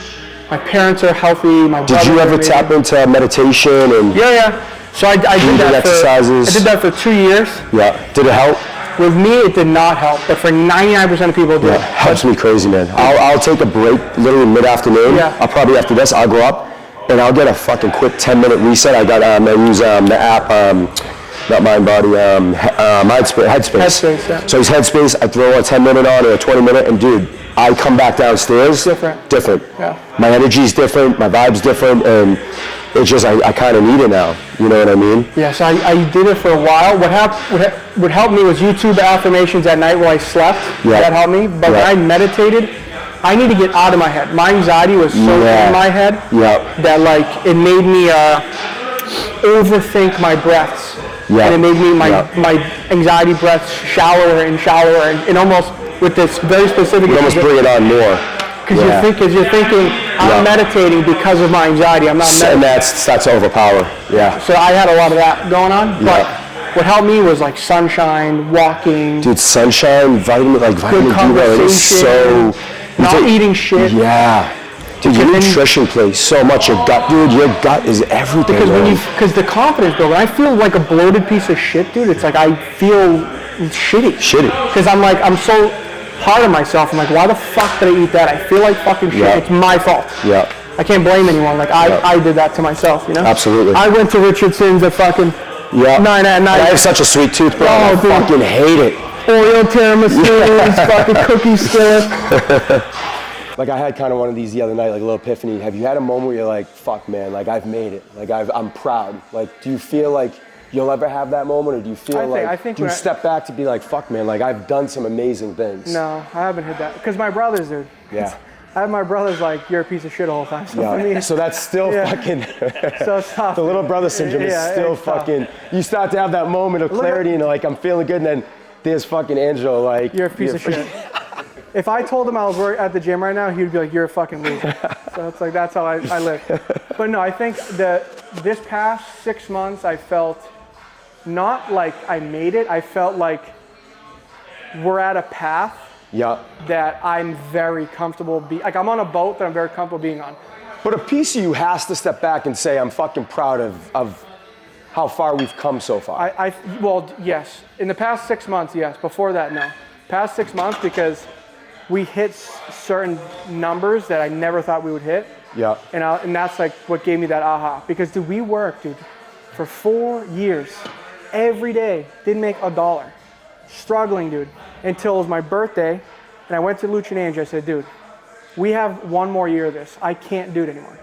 my parents are healthy, my Did you ever tap into meditation and... Yeah. So I did that exercises? I did that for 2 years. Yeah. Did it help? With me, it did not help, but for 99% of people, it did. Yeah, helps me crazy, man. I'll take a break literally mid-afternoon. Yeah. I'll probably after this, I'll go up and I'll get a fucking quick 10-minute reset. I use the app, not MindBody, Headspace. Yeah. So it's Headspace. I throw a 10-minute on or a 20-minute, and dude, I come back downstairs. Different. Yeah. My energy's different. My vibe's different, and it's just I kind of need it now. You know what I mean? Yeah. So I did it for a while. What helped me was YouTube affirmations at night while I slept. Yeah. That helped me. But when I meditated, I need to get out of my head. My anxiety was so in my head that like it made me overthink my breaths. Yeah. And it made me my anxiety breaths shallower and almost with this very specific. You almost bring it on more. Because you're thinking I'm meditating because of my anxiety. I'm not meditating. And that's overpower. Yeah. So I had a lot of that going on, but what helped me was like sunshine, walking. Dude, sunshine, vitamin good D conversation, is so. not eating shit. Yeah. Dude, your nutrition plays so much. Your gut, dude, your gut is everything. Because the confidence, bro. When I feel like a bloated piece of shit, dude, it's like I feel shitty. Because I'm so hard on myself. I'm like, why the fuck did I eat that? I feel like fucking shit. It's my fault. Yeah. I can't blame anyone. Like I did that to myself, you know? Absolutely. I went to Richardson's at fucking 9 at night. I have such a sweet tooth, bro. I fucking hate it. Oreo tiramisu, fucking cookie skillet. Like I had kind of one of these the other night, like a little epiphany. Have you had a moment where you're like, fuck man, like I've made it. Like I'm proud. Like do you feel like you'll ever have that moment, or do you feel do you step back to be like, fuck man, like I've done some amazing things? No, I haven't hit that. Because my brothers, dude. Yeah. I have my brothers like, you're a piece of shit all the time. So for me, so that's still fucking, so it's tough. The little brother syndrome is still fucking, tough. You start to have that moment of clarity and like, I'm feeling good, and then there's fucking Angelo like. You're a piece of shit. If I told him I was at the gym right now, he'd be like, you're a fucking loser. So it's like, that's how I live. But no, I think this past 6 months, I felt not like I made it. I felt like we're at a path that I'm very comfortable like I'm on a boat that I'm very comfortable being on. But a piece of you has to step back and say, I'm fucking proud of how far we've come so far. Well, yes. In the past 6 months, yes. Before that, no. Past 6 months, because we hit certain numbers that I never thought we would hit. Yeah. And that's like what gave me that aha. Because we worked, dude, for 4 years. Every day, didn't make $1. Struggling, dude. Until it was my birthday, and I went to Lucha and Angie. I said, dude, we have 1 more year of this. I can't do it anymore.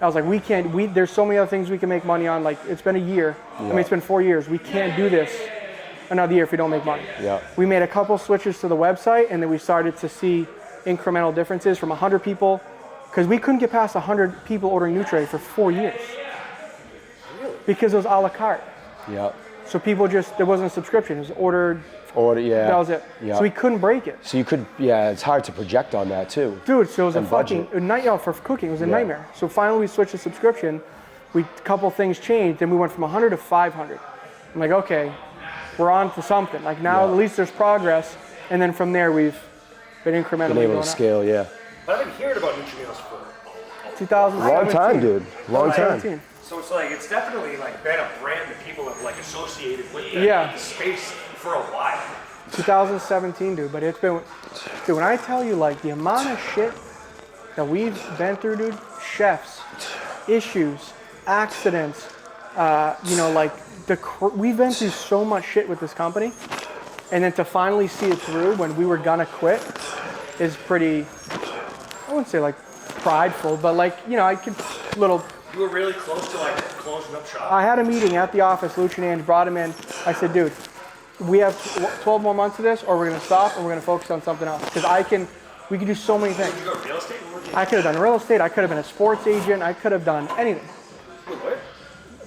I was like, there's so many other things we can make money on. Like, it's been a year. I mean, it's been 4 years. We can't do this another year if we don't make money. Yeah. We made a couple switches to the website, and then we started to see incremental differences from 100 people, because we couldn't get past 100 people ordering Nutrade for 4 years. Really? Because it was a la carte. Yeah. So people there wasn't a subscription. It was ordered. That was it. Yeah. So we couldn't break it. So you could, it's hard to project on that too. Dude, so it was a fucking nightmare for cooking. It was a nightmare. So finally we switched to subscription. A couple things changed, and we went from 100 to 500. I'm like, okay, we're on to something. Like now at least there's progress, and then from there we've been incrementally been able to scale, But I've been hearing about NutriMeals for 2017. Long time, dude. Long time. So it's like, it's definitely like been a brand that people have like associated with the space for a while. 2017, dude, but it's been, dude, when I tell you like the amount of shit that we've been through, dude, chefs, issues, accidents, we've been through so much shit with this company, and then to finally see it through when we were gonna quit is pretty, I wouldn't say like prideful, but like, I could You were really close to like closing up shop. I had a meeting at the office. Lucha and Ange brought him in. I said, dude, we have 12 more months of this, or we're going to stop and we're going to focus on something else. Because We could do so many things. Did you go real estate? I could have done real estate. I could have been a sports agent. I could have done anything. What?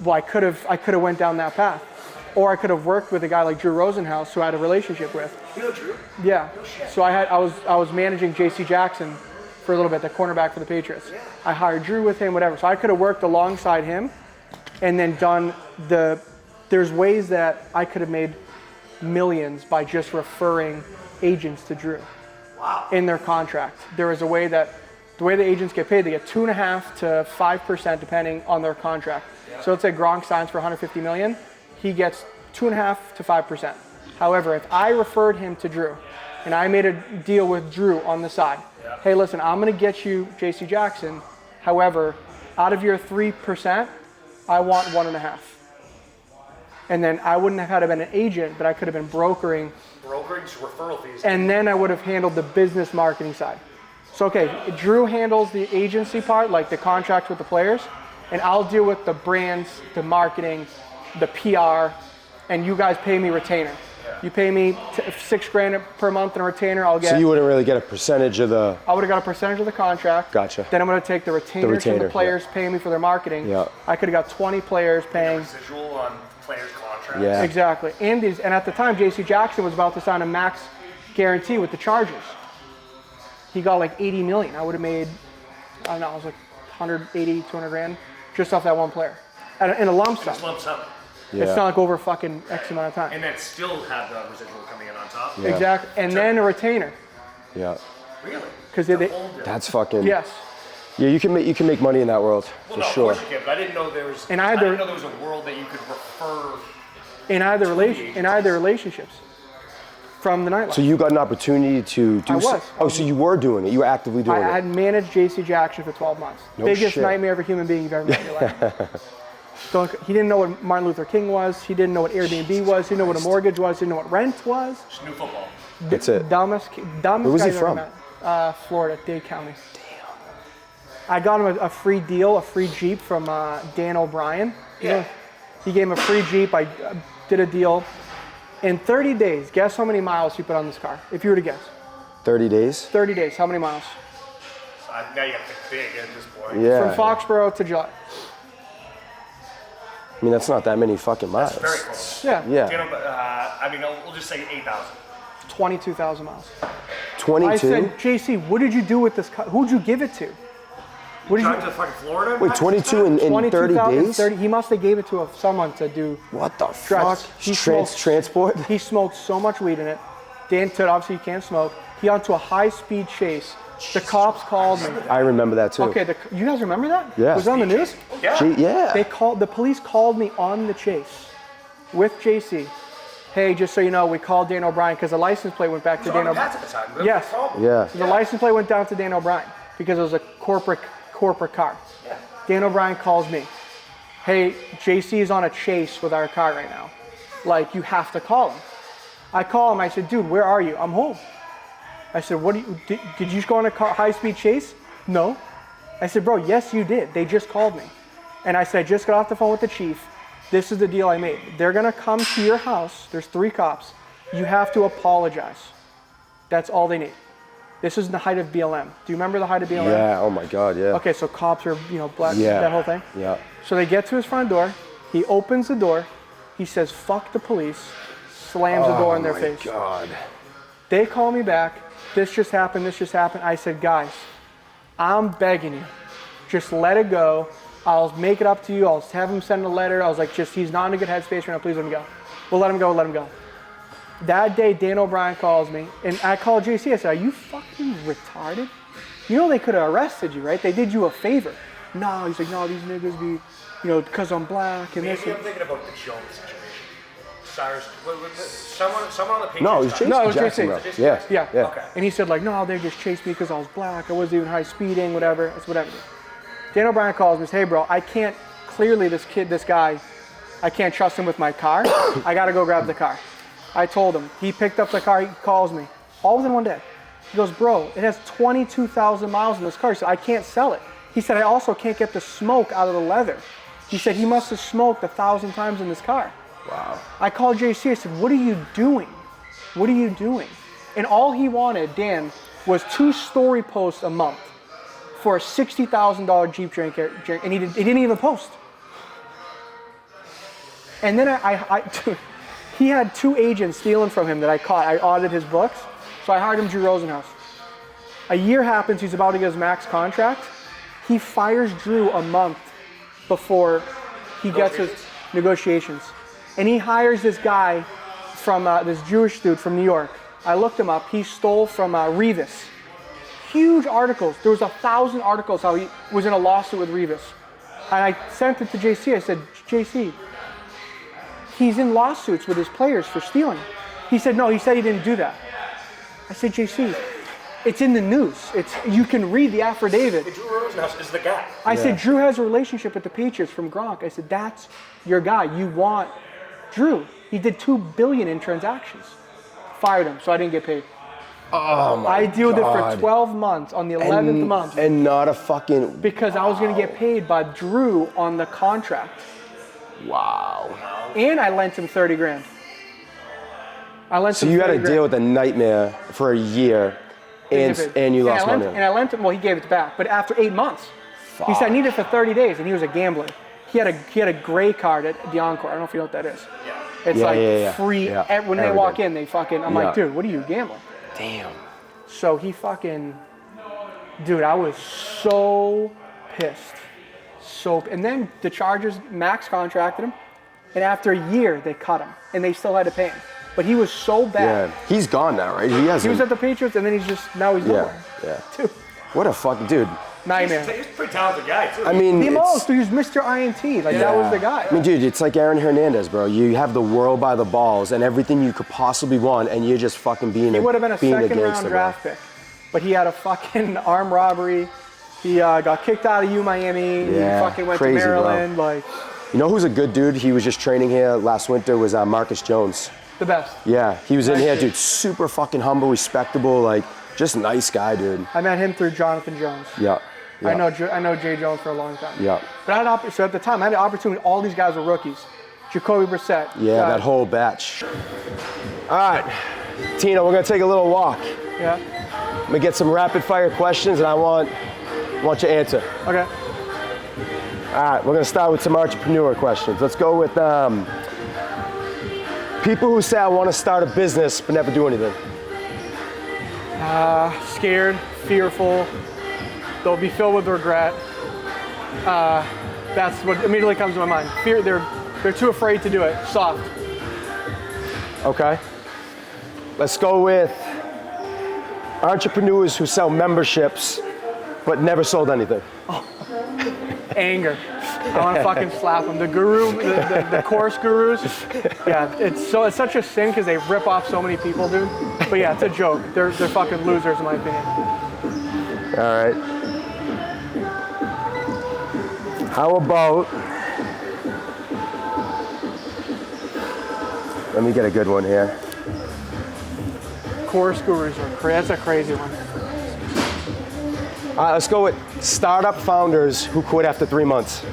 Well, I could have went down that path, or I could have worked with a guy like Drew Rosenhaus, who I had a relationship with. You know Drew? Yeah. So I was managing J.C. Jackson for a little bit, the cornerback for the Patriots. I hired Drew with him, whatever. So I could have worked alongside him, and then done there's ways that I could have made millions by just referring agents to Drew. Wow. In their contract. There is a way that the way the agents get paid, they get 2.5% to 5% depending on their contract. Yeah. So let's say Gronk signs for $150 million, he gets 2.5% to 5%. However, if I referred him to Drew and I made a deal with Drew on the side, hey, listen, I'm going to get you J.C. Jackson. However, out of your 3%, I want 1.5%. And then I wouldn't have had to been an agent, but I could have been brokering. Brokerage, referral fees. And then I would have handled the business marketing side. So, okay, Drew handles the agency part, like the contract with the players, and I'll deal with the brands, the marketing, the PR, and you guys pay me retainer. Yeah. You pay me $6,000 per month in a retainer, I'll get. So you wouldn't really get a percentage of the. I would have got a percentage of the contract. Gotcha. Then I'm going to take the retainer from the players paying me for their marketing. Yeah. I could have got 20 players paying. Residual on players' contracts. Yeah. Exactly. And at the time, J.C. Jackson was about to sign a max guarantee with the Chargers. He got like $80 million. I would have made, I don't know, it was like 180, 200 grand just off that one player. In a lump sum. Just lump sum. Yeah. It's not like over fucking X amount of time. And then still have the residual coming in on top. Yeah. Exactly. And then a retainer. Yeah. Really? Because That's fucking. Yes. Yeah, you can make money in that world Well, for no, sure. of course you can, but I didn't know there was. And I didn't know there was a world that you could refer. In either relationships from the nightlife. So you got an opportunity to do. I was. Oh, so you were doing it. You were actively doing it. I had managed J.C. Jackson for 12 months. No Biggest shit. nightmare of a human being you've ever met in your life. So he didn't know what Martin Luther King was. He didn't know what Airbnb was. He didn't know what a mortgage was. He didn't know what rent was. Just new football. That's it. Dumbest Where was guy he I've from? ever met. Florida, Dade County. Damn. I got him a free deal, a free Jeep from Dan O'Brien. Yeah. He gave him a free Jeep. I did a deal. In 30 days, guess how many miles he put on this car? If you were to guess. 30 days. 30 days, how many miles? Now you have to think big at this point. Yeah. From Foxborough to Gillette. I mean, that's not that many fucking miles. Very close. Yeah. Yeah. You know, I mean, we'll just say 8,000. 22,000 miles. 22. I said, JC, what did you do with this car? Who'd you give it to? What did Drive to fucking Florida? Wait, 22 in 30 days? 30, he must have gave it to someone to do. What the drugs. fuck? He smoked- Transport? He smoked so much weed in it. Dan said, obviously you can't smoke. He got into a high-speed chase. The cops called me. I remember that too. Okay, you guys remember that? Yeah. Was it on the news? Yeah. Yeah. The police called me on the chase with JC. Hey, just so you know, we called Dan O'Brien because the license plate went back to Dan O'Brien. At the time. Really? Yes. Yeah. So the license plate went down to Dan O'Brien because it was a corporate car. Yeah. Dan O'Brien calls me. Hey, JC is on a chase with our car right now. Like, you have to call him. I call him. I said, dude, where are you? I'm home. I said, did you just go on a high-speed chase? No. I said, bro, yes, you did. They just called me. And I said, I just got off the phone with the chief. This is the deal I made. They're going to come to your house. There's 3 cops. You have to apologize. That's all they need. This is the height of BLM. Do you remember the height of BLM? Yeah. Oh my God. Yeah. Okay, so cops are, black, Yeah. that whole thing. Yeah. So they get to his front door. He opens the door. He says, fuck the police. Slams the door in their face. Oh my God. They call me back. This just happened. I said, guys, I'm begging you. Just let it go. I'll make it up to you. I'll have him send a letter. I was like, he's not in a good headspace right now. Please let him go. We'll let him go. That day, Dan O'Brien calls me, and I called JC. I said, are you fucking retarded? You know they could have arrested you, right? They did you a favor. No, he's like, no, these niggas be, because I'm black and this. Maybe I'm thinking about the Jones situation. Cyrus, someone on the Patriots. No, it was Jason No, it was Jackson, JC. bro. Yeah. Yeah. Okay. And he said no, they just chased me because I was black. I wasn't even high speeding, whatever. It's whatever. Dan O'Brien calls me and says, hey, bro, I can't, clearly this guy, I can't trust him with my car. I got to go grab the car. I told him. He picked up the car. He calls me. All within one day. He goes, bro, it has 22,000 miles in this car. He said, I can't sell it. He said, I also can't get the smoke out of the leather. He said, he must have smoked 1,000 times in this car. Wow. I called JC. I said, what are you doing? And all he wanted, Dan, was 2 story posts a month for a $60,000 Jeep drink, and he didn't even post. And then dude, he had 2 agents stealing from him that I caught. I audited his books, so I hired him Drew Rosenhaus. A year happens, he's about to get his max contract. He fires Drew a month before he gets his negotiations. And he hires this guy from, this Jewish dude from New York. I looked him up. He stole from Revis. Huge articles. There was 1,000 articles how he was in a lawsuit with Revis. And I sent it to JC. I said, JC, he's in lawsuits with his players for stealing. He said, no, he said he didn't do that. I said, JC, it's in the news. You can read the affidavit. Drew Rosenhaus is the guy. I said, Drew has a relationship with the Patriots from Gronk. I said, that's your guy. You want Drew. He did $2 billion in transactions. Fired him, so I didn't get paid. Oh my I dealt God. it for 12 months on the 11th month. And not a fucking... Because I was going to get paid by Drew on the contract. Wow. And I lent him 30 grand. So you had to deal with a nightmare for a year, and you lost money. And I lent him, well, he gave it back, but after 8 months. Fuck. He said I need it for 30 days, and he was a gambler. He had a gray card at the Encore. I don't know if you know what that is. It's free. Yeah. When they walk in, they fucking, I'm like, dude, what are you gambling? Damn. So he fucking, dude, I was so pissed. And then the Chargers max contracted him, and after a year, they cut him, and they still had to pay him. But he was so bad. Yeah, he's gone now, right? He was at the Patriots, and then now he's nowhere. Yeah. Dude. What a fucking dude. Nightmare. He's a pretty talented guy, too. I mean, The most, dude, he was Mr. INT. That was the guy. I mean, dude, it's like Aaron Hernandez, bro. You have the world by the balls and everything you could possibly want, and you're just fucking being a gangster. He would have been a second-round draft pick, but he had a fucking armed robbery. He got kicked out of Miami. Yeah, He fucking went crazy, to Maryland. bro. You know who's a good dude? He was just training here last winter. Was Marcus Jones. The best. Yeah, he was in here, dude. Super fucking humble, respectable, just nice guy, dude. I met him through Jonathan Jones. Yeah. I know Jay Jones for a long time. Yeah. But so at the time, I had the opportunity. All these guys were rookies. Jacoby Brissett. Yeah, that whole batch. All right, Tina, we're gonna take a little walk. Yeah. I'm gonna get some rapid fire questions, and I want you to answer. Okay. All right, we're gonna start with some entrepreneur questions. Let's go with people who say I want to start a business but never do anything. Scared, fearful. They'll be filled with regret. That's what immediately comes to my mind. Fear. They're too afraid to do it. Soft. Okay. Let's go with entrepreneurs who sell memberships but never sold anything. Anger. I want to fucking slap them. The the course gurus. Yeah, it's such a sin because they rip off so many people, dude. But yeah, it's a joke. They're fucking losers in my opinion. All right. How about, let me get a good one here. Course gurus are crazy. That's a crazy one. Let's go with startup founders who quit after 3 months.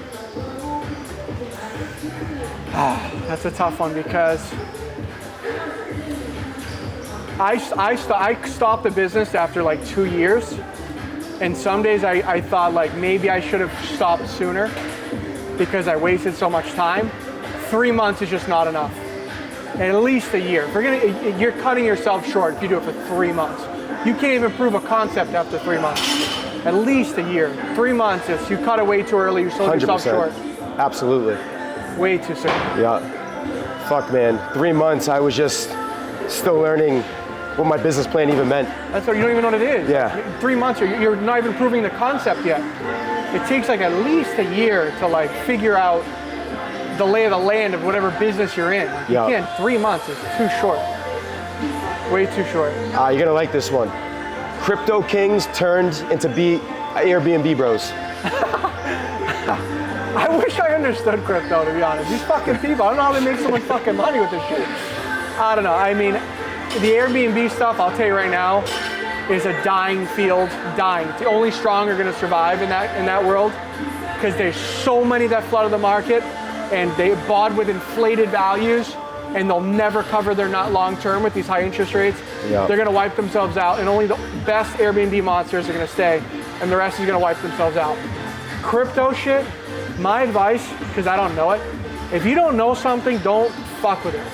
That's a tough one because I stopped the business after 2 years, and some days I thought maybe I should have stopped sooner because I wasted so much time. 3 months is just not enough. At least a year. You're cutting yourself short if you do it for 3 months. You can't even prove a concept after 3 months. At least a year. 3 months is you cut it way too early. You sold yourself short. Absolutely. Way too soon. Yeah. Fuck, man. 3 months, I was just still learning what my business plan even meant. That's what you don't even know what it is. Yeah. 3 months, you're not even proving the concept yet. It takes at least a year to figure out the lay of the land of whatever business you're in. You can't. 3 months is too short. Way too short. You're gonna like this one. Crypto kings turned into Airbnb bros. I wish I understood crypto, to be honest. These fucking people, I don't know how they make so much fucking money with this shit. I don't know. I mean, the Airbnb stuff, I'll tell you right now, is a dying field. Dying. The only strong are gonna survive in that world because there's so many that flooded the market and they bought with inflated values. and they'll never cover their nut long term with these high interest rates. Yeah. They're gonna wipe themselves out, and only the best Airbnb monsters are gonna stay, and the rest is gonna wipe themselves out. Crypto shit, my advice, because I don't know it, if you don't know something, don't fuck with it.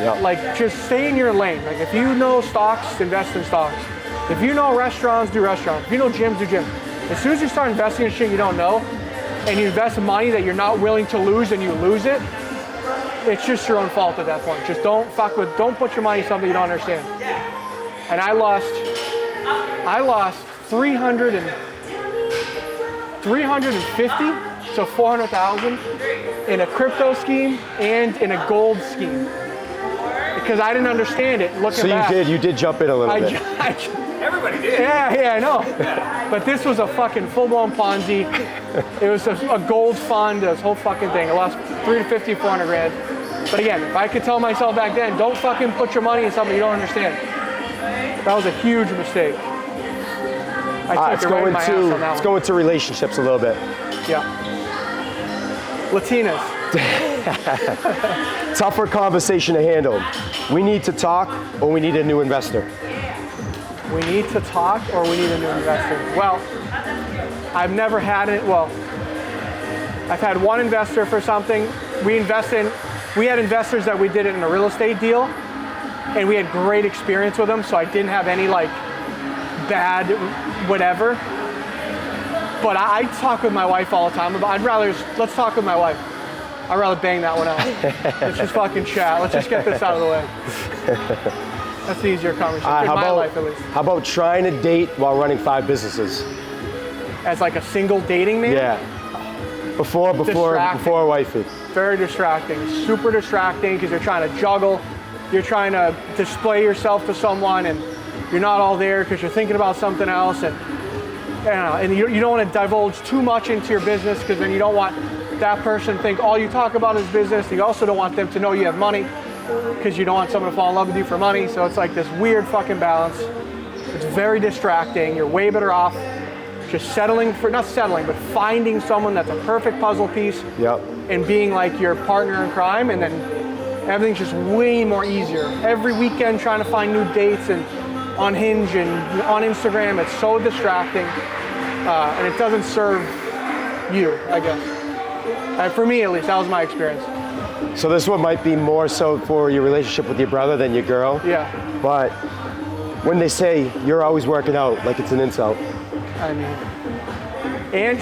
Yeah. Like, just stay in your lane. Like, if you know stocks, invest in stocks. If you know restaurants, do restaurants. If you know gyms, do gyms. As soon as you start investing in shit you don't know, and you invest in money that you're not willing to lose and you lose it, it's just your own fault at that point. Just don't put your money in something you don't understand. And I lost 350 to 400,000 in a crypto scheme and in a gold scheme. Because I didn't understand it looking back. So you did jump in a little bit. Everybody did. Yeah, I know. But this was a fucking full-blown Ponzi. It was a gold fund, this whole fucking thing. I lost 350, 400 grand. But again, if I could tell myself back then, don't fucking put your money in something you don't understand. That was a huge mistake. Let's go into relationships a little bit. Yeah. Latinas. Tougher conversation to handle. We need to talk, or we need a new investor. We need to talk, or we need a new investor. Well, I've never had it. Well, I've had one investor for something. We had investors that we did it in a real estate deal, and we had great experience with them, so I didn't have any like bad whatever. But I talk with my wife all the time about, let's talk with my wife. I'd rather bang that one out. Let's just fucking chat. Let's just get this out of the way. That's the easier conversation, in my life at least. How about trying to date while running 5 businesses? As like a single dating man? Yeah. Before wifey. Very distracting, super distracting, because you're trying to juggle, you're trying to display yourself to someone, and you're not all there because you're thinking about something else, and you don't want to divulge too much into your business, because then you don't want that person to think all you talk about is business. You also don't want them to know you have money, because you don't want someone to fall in love with you for money. So it's like this weird fucking balance. It's very distracting. You're way better off just but finding someone that's a perfect puzzle piece. Yep. And being like your partner in crime, and then everything's just way more easier. Every weekend trying to find new dates and on Hinge and on Instagram, it's so distracting, and it doesn't serve you, I guess. For me at least, that was my experience. So this one might be more so for your relationship with your brother than your girl. Yeah. But when they say you're always working out, like it's an insult. I mean, and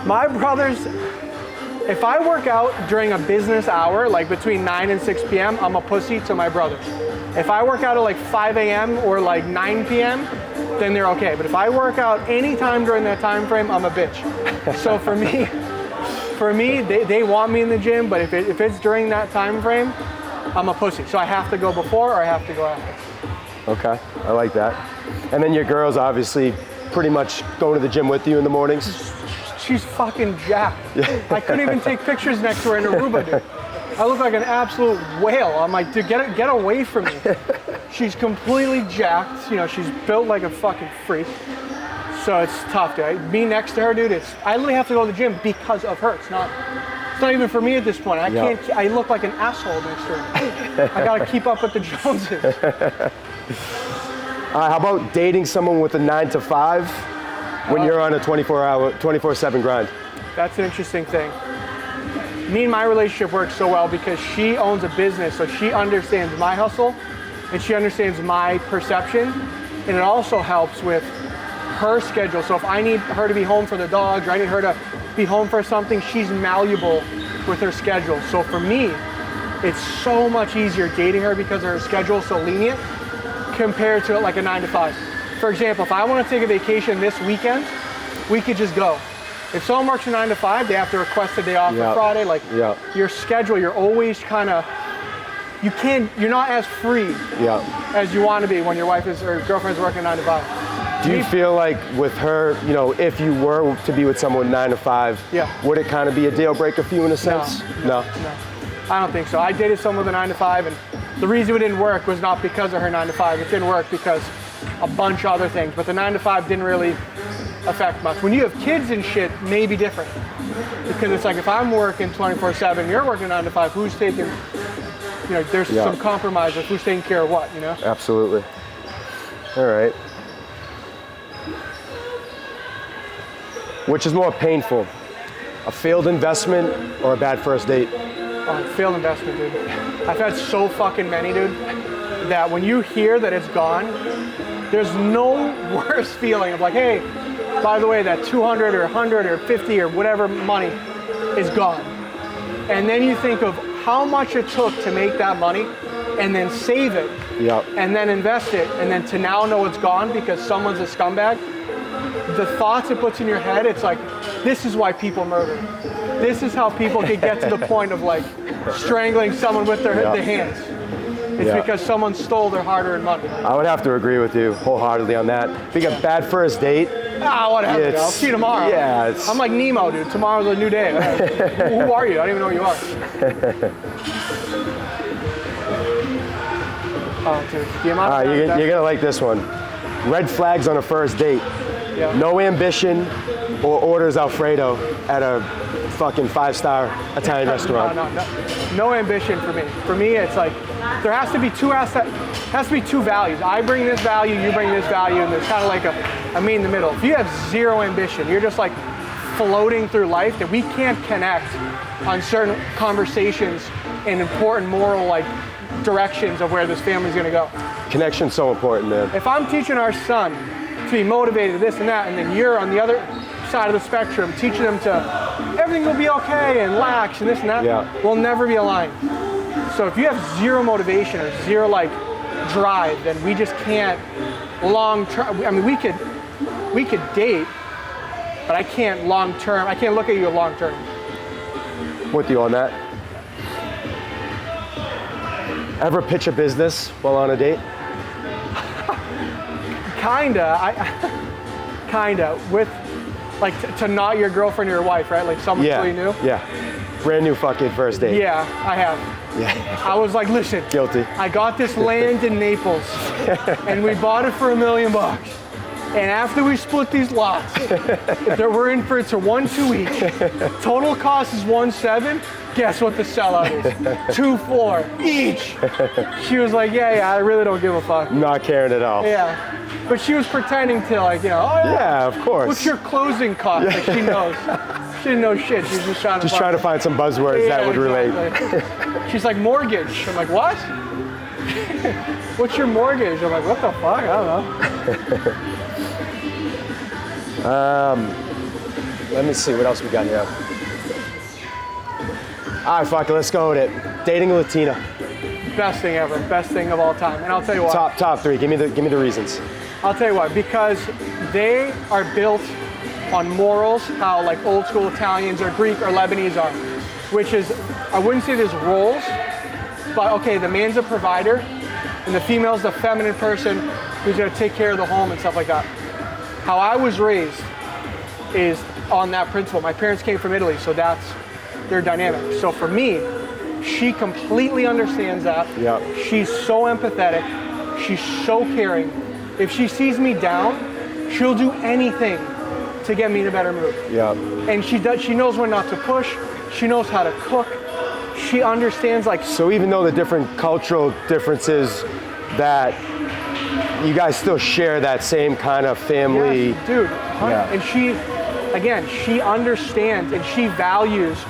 my brothers, if I work out during a business hour, like between 9 and 6 p.m., I'm a pussy to my brothers. If I work out at like 5 a.m. or like 9 p.m., then they're okay. But if I work out any time during that time frame, I'm a bitch. So for me, they want me in the gym, but if it's during that time frame, I'm a pussy. So I have to go before or I have to go after. Okay, I like that. And then your girl's obviously pretty much going to the gym with you in the mornings? She's fucking jacked. I couldn't even take pictures next to her in Aruba, dude. I look like an absolute whale. I'm like, dude, get away from me. She's completely jacked. You know, she's built like a fucking freak. So it's tough, dude. Me next to her, dude, I literally have to go to the gym because of her. It's not even for me at this point. I look like an asshole next to her. I gotta keep up with the Joneses. How about dating someone with a 9 to 5 when you're on a 24/7 grind? That's an interesting thing. Me and my relationship works so well because she owns a business, so she understands my hustle and she understands my perception, and it also helps with her schedule. So if I need her to be home for the dogs, or I need her to be home for something, she's malleable with her schedule. So for me, it's so much easier dating her because her schedule is so lenient compared to like a 9 to 5. For example, if I want to take a vacation this weekend, we could just go. If someone works a 9 to 5, they have to request a day off for Friday. Like your schedule, you're always kind of, you're not as free as you want to be when your wife or girlfriend's working 9 to 5. Do you feel like with her, you know, if you were to be with someone 9 to 5, would it kind of be a deal breaker for you in a sense? No. I don't think so. I dated someone with a 9 to 5, and the reason it didn't work was not because of her 9 to 5. It didn't work because a bunch of other things, but the 9 to 5 didn't really affect much. When you have kids and shit, maybe different. Because it's like if I'm working 24/7, you're working 9 to 5, who's taking there's some compromise of who's taking care of what, Absolutely. All right. Which is more painful, a failed investment or a bad first date? Oh, failed investment, dude. I've had so fucking many, dude, that when you hear that it's gone, there's no worse feeling of like, hey, by the way, that 200 or 100 or 50 or whatever money is gone. And then you think of how much it took to make that money and then save it and then invest it and then to now know it's gone because someone's a scumbag. The thoughts it puts in your head, it's like, this is why people murder. This is how people can get to the point of like strangling someone with their hands. It's because someone stole their hard-earned money. I would have to agree with you wholeheartedly on that. Being a bad first date. Whatever. I'll see you tomorrow. Yeah, I'm like Nemo, dude. Tomorrow's a new day. Who are you? I don't even know who you are. Oh, dude. The amount of you're gonna like this one. Red flags on a first date. Yeah. No ambition or orders Alfredo at a fucking 5-star Italian restaurant. No ambition for me. For me, it's like there has to be two values. I bring this value, you bring this value, and there's kind of like a meet in the middle. If you have zero ambition, you're just like floating through life, that we can't connect on certain conversations and important moral like directions of where this family's gonna go. Connection's so important, man. If I'm teaching our son to be motivated, this and that, and then you're on the other side of the spectrum teaching them to everything will be okay and lax and this and that, we'll never be aligned. So if you have zero motivation or zero like drive, then we just can't long term. I mean, we could date, but I can't long term. I can't look at you long term. With you on that. Ever pitch a business while on a date? Kinda. With like to not your girlfriend or your wife, right? Like someone you knew. Yeah. Brand new fucking first date. Yeah, I have. Yeah. I was like, listen. Guilty. I got this land in Naples, and we bought it for $1 million. And after we split these lots, we're in for it's a 1-2 each. Total cost is 1.7. Guess what the sellout is? 2.4 each. She was like, yeah, I really don't give a fuck. Not caring at all. Yeah. But she was pretending to like, yeah, of course. What's your closing cost? Like she knows. She didn't know shit. She's just trying to find some buzzwords that would relate. She's like, mortgage. I'm like, what? What's your mortgage? I'm like, what the fuck? I don't know. Let me see what else we got here. All right, fuck it, let's go with it. Dating a Latina. Best thing ever. Best thing of all time. And I'll tell you why. Top three. Give me the reasons. I'll tell you why. Because they are built on morals, how like old school Italians or Greek or Lebanese are, which is, I wouldn't say there's roles, but okay, the man's a provider and the female's the feminine person who's gonna take care of the home and stuff like that. How I was raised is on that principle. My parents came from Italy, so that's their dynamic. So for me, she completely understands that. Yeah. She's so empathetic. She's so caring. If she sees me down, she'll do anything to get me in a better mood. Yeah. And she knows when not to push. She knows how to cook. She understands like. So even though the different cultural differences, that you guys still share that same kind of family. Yes, dude. Yeah. And she understands and she values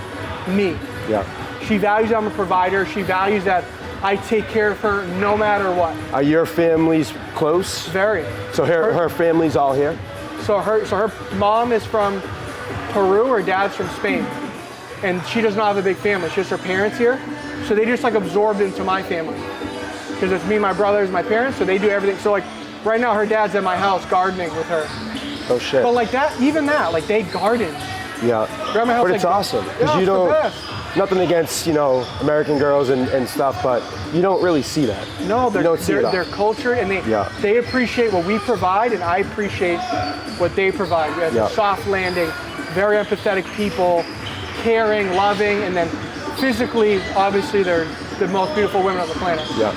me. Yeah. She values I'm a provider. She values that I take care of her no matter what. Are your families close? Very. So her family's all here? So her mom is from Peru, her dad's from Spain. And she does not have a big family. She has her parents here. So they just like absorbed into my family. Because it's me, my brothers, my parents, so they do everything. So like right now her dad's at my house gardening with her. Oh shit. But like that, even that, like they garden. Yeah. They're at my house, but it's like, awesome. Because you don't, nothing against, American girls and stuff, but you don't really see that. No, their culture, and they appreciate what we provide, and I appreciate what they provide. We have a soft landing, very empathetic people, caring, loving, and then physically, obviously, they're the most beautiful women on the planet. Yeah.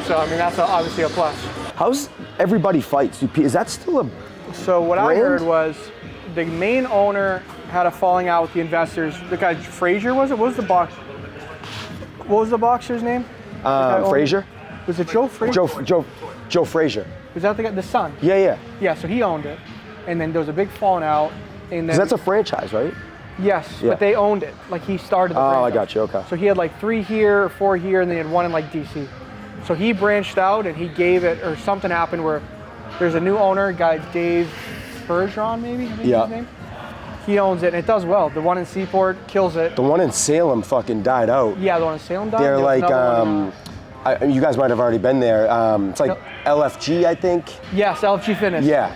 So, I mean, that's obviously a plus. How's everybody fights? Is that still a So what brand? I heard was the main owner had a falling out with the investors. The guy Frazier was it? What was the boxer's name? Frazier? Was it Joe Frazier? Joe Frazier. Was that the guy, the son? Yeah. Yeah, so he owned it. And then there was a big falling out. And then, That's a franchise, right? yes, Yeah. but they owned it. Like he started the franchise. I got you, okay. So he had like 3 here, 4 here, and then he had 1 in like DC. So he branched out and he gave it, or something happened where there's a new owner, guy Dave Bergeron, maybe? I think is his name. He owns it and it does well. The one in Seaport kills it. The one in Salem fucking died out. Yeah, the one in Salem died. They're There was like, another one in, you guys might have already been there. It's like LFG, I think. yes, LFG Fitness. Yeah.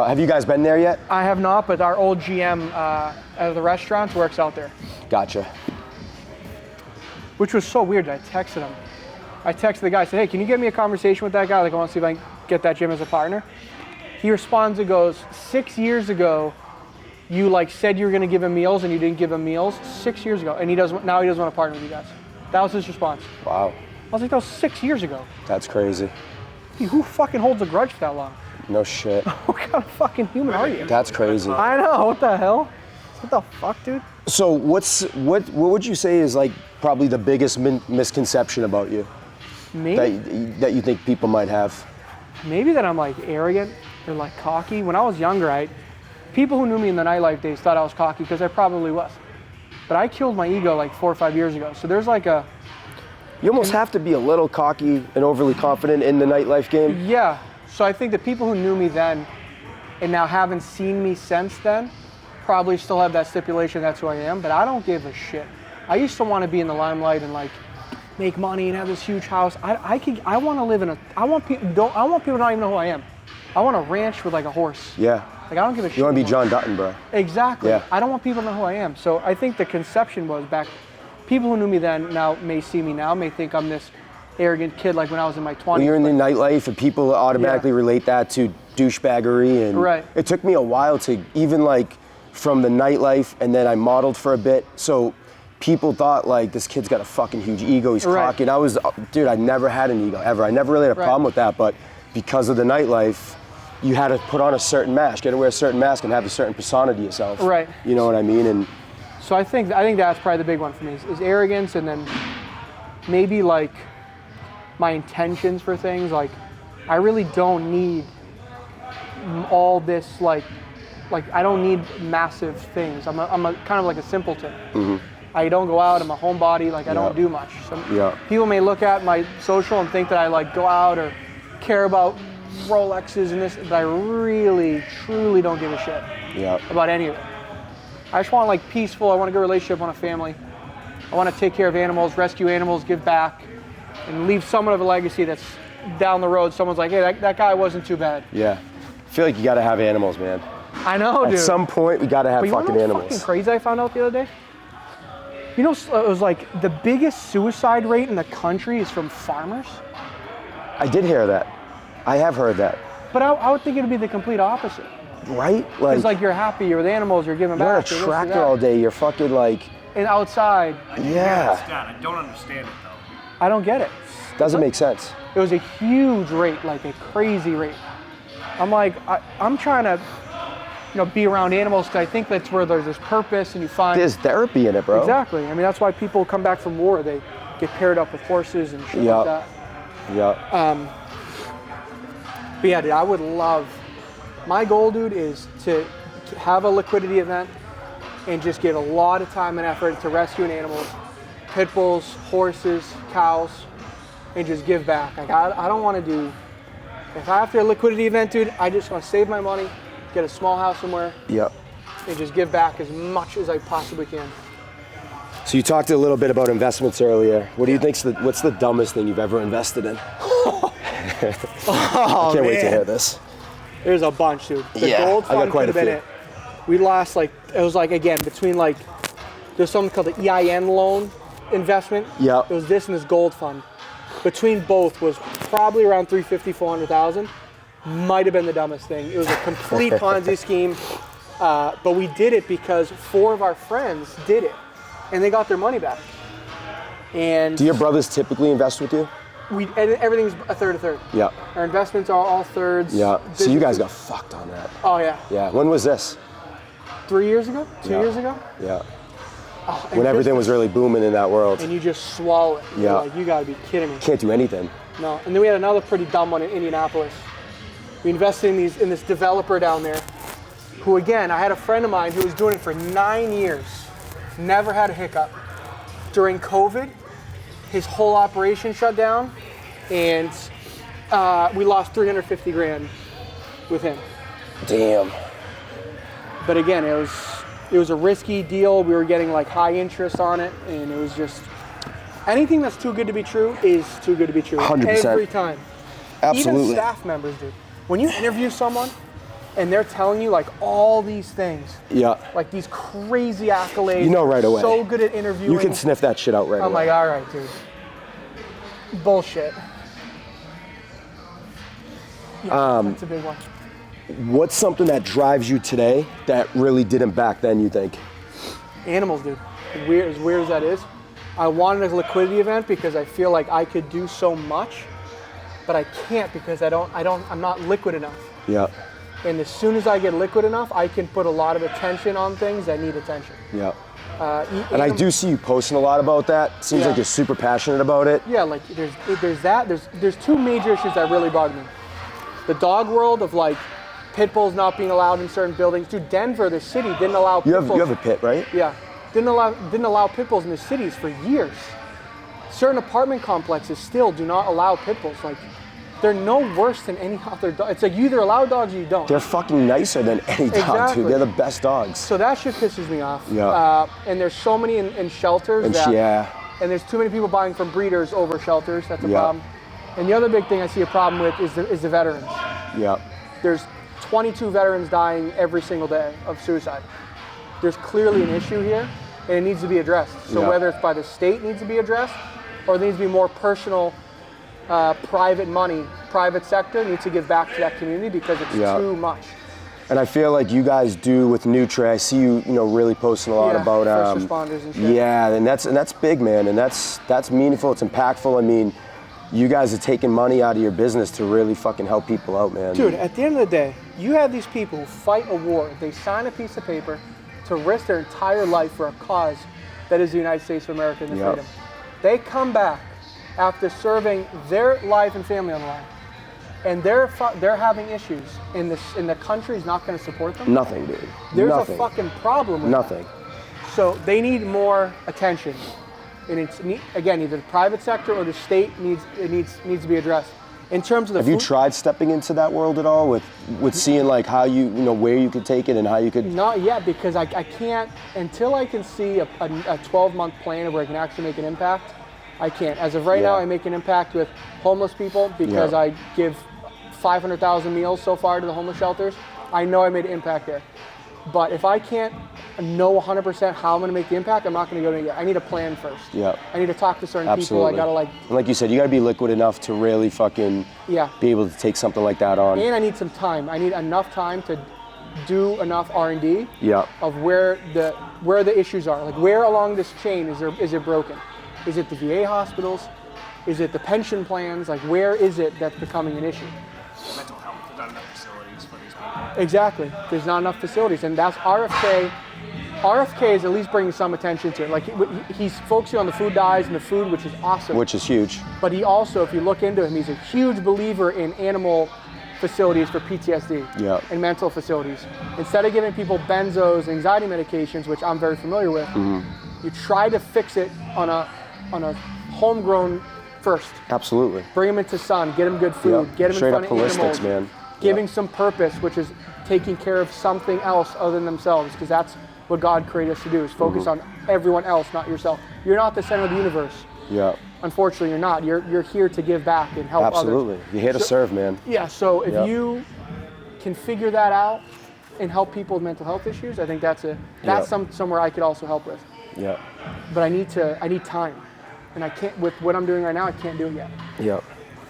Have you guys been there yet? I have not, but our old GM at the restaurants works out there. Gotcha. Which was so weird. I texted him. I texted the guy, I said, hey, can you get me a conversation with that guy? Like, I want to see if I can get that gym as a partner. He responds and goes, 6 years ago, you like said you were going to give him meals and you didn't give him meals 6 years ago. And now he doesn't want to partner with you guys. That was his response. Wow. I was like, that was 6 years ago. That's crazy. Dude, who fucking holds a grudge for that long? No shit. What kind of fucking human are you? That's crazy. I know, what the hell? What the fuck, dude? So what would you say is like probably the biggest misconception about you Me? that you think people might have? Maybe that I'm like arrogant or like cocky. When I was younger, people who knew me in the nightlife days thought I was cocky because I probably was. But I killed my ego like 4 or 5 years ago. So there's like a... You almost have to be a little cocky and overly confident in the nightlife game. Yeah. So I think the people who knew me then and now haven't seen me since then probably still have that stipulation that's who I am, but I don't give a shit. I used to want to be in the limelight and like make money and have this huge house. I want to live in I want people to not even know who I am. I want a ranch with like a horse. Yeah. Like I don't give a shit. You want to be John Dutton, bro. Exactly. Yeah. I don't want people to know who I am. So I think the conception was back, people who knew me then now may see me now, may think I'm this arrogant kid like when I was in my 20s. When you're in the nightlife and people automatically relate that to douchebaggery, and right. It took me a while to even like from the nightlife, and then I modeled for a bit. So people thought like this kid's got a fucking huge ego, he's cocky. And dude, I never had an ego ever. I never really had a problem with that, but because of the nightlife, you had to put on a certain mask. You had to wear a certain mask and have a certain persona to yourself. Right. You know what I mean? And so I think that's probably the big one for me is arrogance, and then maybe like my intentions for things. Like I really don't need all this like I don't need massive things. I'm a kind of like a simpleton. Mm-hmm. I don't go out. I'm a homebody. Like I don't do much. So people may look at my social and think that I like go out or care about Rolexes and this, but I really, truly don't give a shit about any of it. I just want like peaceful. I want a good relationship. I want a family. I want to take care of animals, rescue animals, give back, and leave somewhat of a legacy that's down the road. Someone's like, hey, that guy wasn't too bad. Yeah. I feel like you got to have animals, man. I know, dude. At some point, we got to have fucking animals. Fucking crazy I found out the other day? You know, it was like the biggest suicide rate in the country is from farmers. I did hear that. I have heard that. But I would think it'd be the complete opposite. Right? Because like you're happy, you're with animals, you're giving back. You're on a tractor all day, you're fucking like... And outside. I don't understand it though. I don't get it. Doesn't make sense. It was a huge rate, like a crazy rate. I'm like, I'm trying to, be around animals because I think that's where there's this purpose and you find... There's therapy in it, bro. Exactly. I mean, that's why people come back from war. They get paired up with horses and shit like that. Yeah. But yeah, dude, I would love... My goal, dude, is to have a liquidity event and just give a lot of time and effort to rescuing animals, pit bulls, horses, cows, and just give back. Like I don't want to do... If I have to do a liquidity event, dude, I just want to save my money, get a small house somewhere, and just give back as much as I possibly can. So you talked a little bit about investments earlier. What do you think's what's the dumbest thing you've ever invested in? I can't wait to hear this. There's a bunch, dude. The gold I got fund quite could a have few. been it. We lost it was again, between there's something called the EIN loan investment. Yeah. It was this and this gold fund. Between both was probably around $350,000, $400,000. Might have been the dumbest thing. It was a complete Ponzi scheme. But we did it because 4 of our friends did it. And they got their money back. And do your brothers typically invest with you? Everything's a third. Yeah. Our investments are all thirds. Yeah. So you guys got fucked on that. Oh yeah. Yeah. When was this? 3 years ago? 2 years ago? Yeah. when everything was really booming in that world. And you just swallow it. Yeah. You're like, you gotta be kidding me. Can't do anything. No. And then we had another pretty dumb one in Indianapolis. We invested in this developer down there who, again, I had a friend of mine who was doing it for 9 years, never had a hiccup. During COVID, his whole operation shut down, and we lost 350 grand with him. Damn. But again, it was a risky deal. We were getting like high interest on it, and it was just anything that's too good to be true is too good to be true. 100%. Every time. Absolutely. Even staff members, dude. When you interview someone and they're telling you like all these things, Yeah. like these crazy accolades, You know right away. So good at interviewing. You can sniff that shit out right away. I'm like, all right, dude. Bullshit. Yeah, that's a big one. What's something that drives you today that really didn't back then, you think? Animals, dude. As weird as that is, I wanted a liquidity event because I feel like I could do so much, but I can't because I'm not liquid enough. Yeah. And as soon as I get liquid enough, I can put a lot of attention on things that need attention. Yeah. And I do see you posting a lot about that. Seems Yeah. like you're super passionate about it. Yeah, like there's that. There's two major issues that really bug me. The dog world of like pit bulls not being allowed in certain buildings. Dude, Denver, the city, didn't allow pit bulls. You have a pit, right? Yeah, didn't allow pit bulls in the cities for years. Certain apartment complexes still do not allow pit bulls. Like, they're no worse than any other dog. It's like you either allow dogs or you don't. They're fucking nicer than any dog, Exactly. dude. They're the best dogs. So that shit pisses me off. Yeah. And there's so many in shelters And and there's too many people buying from breeders over shelters. That's a Yeah. problem. And the other big thing I see a problem with is the veterans. Yeah. There's 22 veterans dying every single day of suicide. There's clearly an issue here, and it needs to be addressed. So Yeah. whether it's by the state needs to be addressed, or there needs to be more personal, private money, private sector needs to give back to that community because it's Yeah. too much. And I feel like you guys do with Nutra. I see you, really posting a lot Yeah, about first responders and shit. Yeah, and that's big, man, and that's meaningful. It's impactful. I mean, you guys are taking money out of your business to really fucking help people out, man. Dude, at the end of the day, you have these people who fight a war. They sign a piece of paper to risk their entire life for a cause that is the United States of America and the Yep. freedom. They come back after serving their life and family on the line, and they're having issues, and the country is not going to support them. Nothing, dude. There's Nothing. a fucking problem with Nothing. that. So they need more attention, and it's again either the private sector or the state needs to be addressed. In terms of the Have you tried stepping into that world at all with seeing like how you where you could take it and how you could? Not yet, because I can't until I can see a 12-month plan where I can actually make an impact. I can't. As of right now, I make an impact with homeless people because I give 500,000 meals so far to the homeless shelters. I know I made an impact there. But if I can't know 100% how I'm going to make the impact, I'm not going to go to it yet. I need a plan first. Yeah. I need to talk to certain Absolutely. people. I got to And like you said, you got to be liquid enough to really fucking be able to take something like that on. And I need some time. I need enough time to do enough R&D Yeah. of where the issues are. Like, where along this chain is it broken? Is it the VA hospitals? Is it the pension plans? Like, where is it that's becoming an issue? Mental health, there's not enough facilities for these people. Exactly. There's not enough facilities, and that's RFK. RFK is at least bringing some attention to it. Like, he's focusing on the food dyes and the food, which is awesome. Which is huge. But he also, if you look into him, he's a huge believer in animal facilities for PTSD and mental facilities. Instead of giving people benzos, anxiety medications, which I'm very familiar with, you try to fix it on a homegrown first. Absolutely. Bring them into sun, get them good food, get them Straight in front up of holistics, animals, man. giving some purpose, which is taking care of something else other than themselves, because that's what God created us to do, is focus on everyone else, not yourself. You're not the center of the universe. Yeah. Unfortunately, you're not. You're here to give back and help Absolutely. others. You're here to serve, man. Yeah, so if you can figure that out and help people with mental health issues, I think that's somewhere I could also help with. Yeah. But I need time. And I can't, with what I'm doing right now, I can't do it yet. Yeah.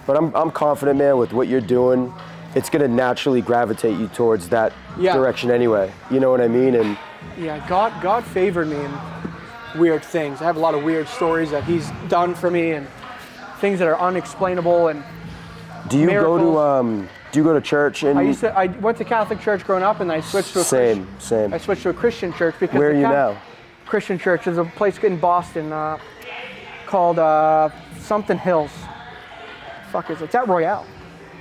But I'm confident, man, with what you're doing, it's gonna naturally gravitate you towards that direction anyway. You know what I mean? And yeah, God favored me in weird things. I have a lot of weird stories that He's done for me, and things that are unexplainable. And do you go to church? And I went to Catholic church growing up, and I switched to a same. I switched to a Christian church because where are you now? Christian church. There's a place in Boston called something Hills. Fuck is it? It's at Royale.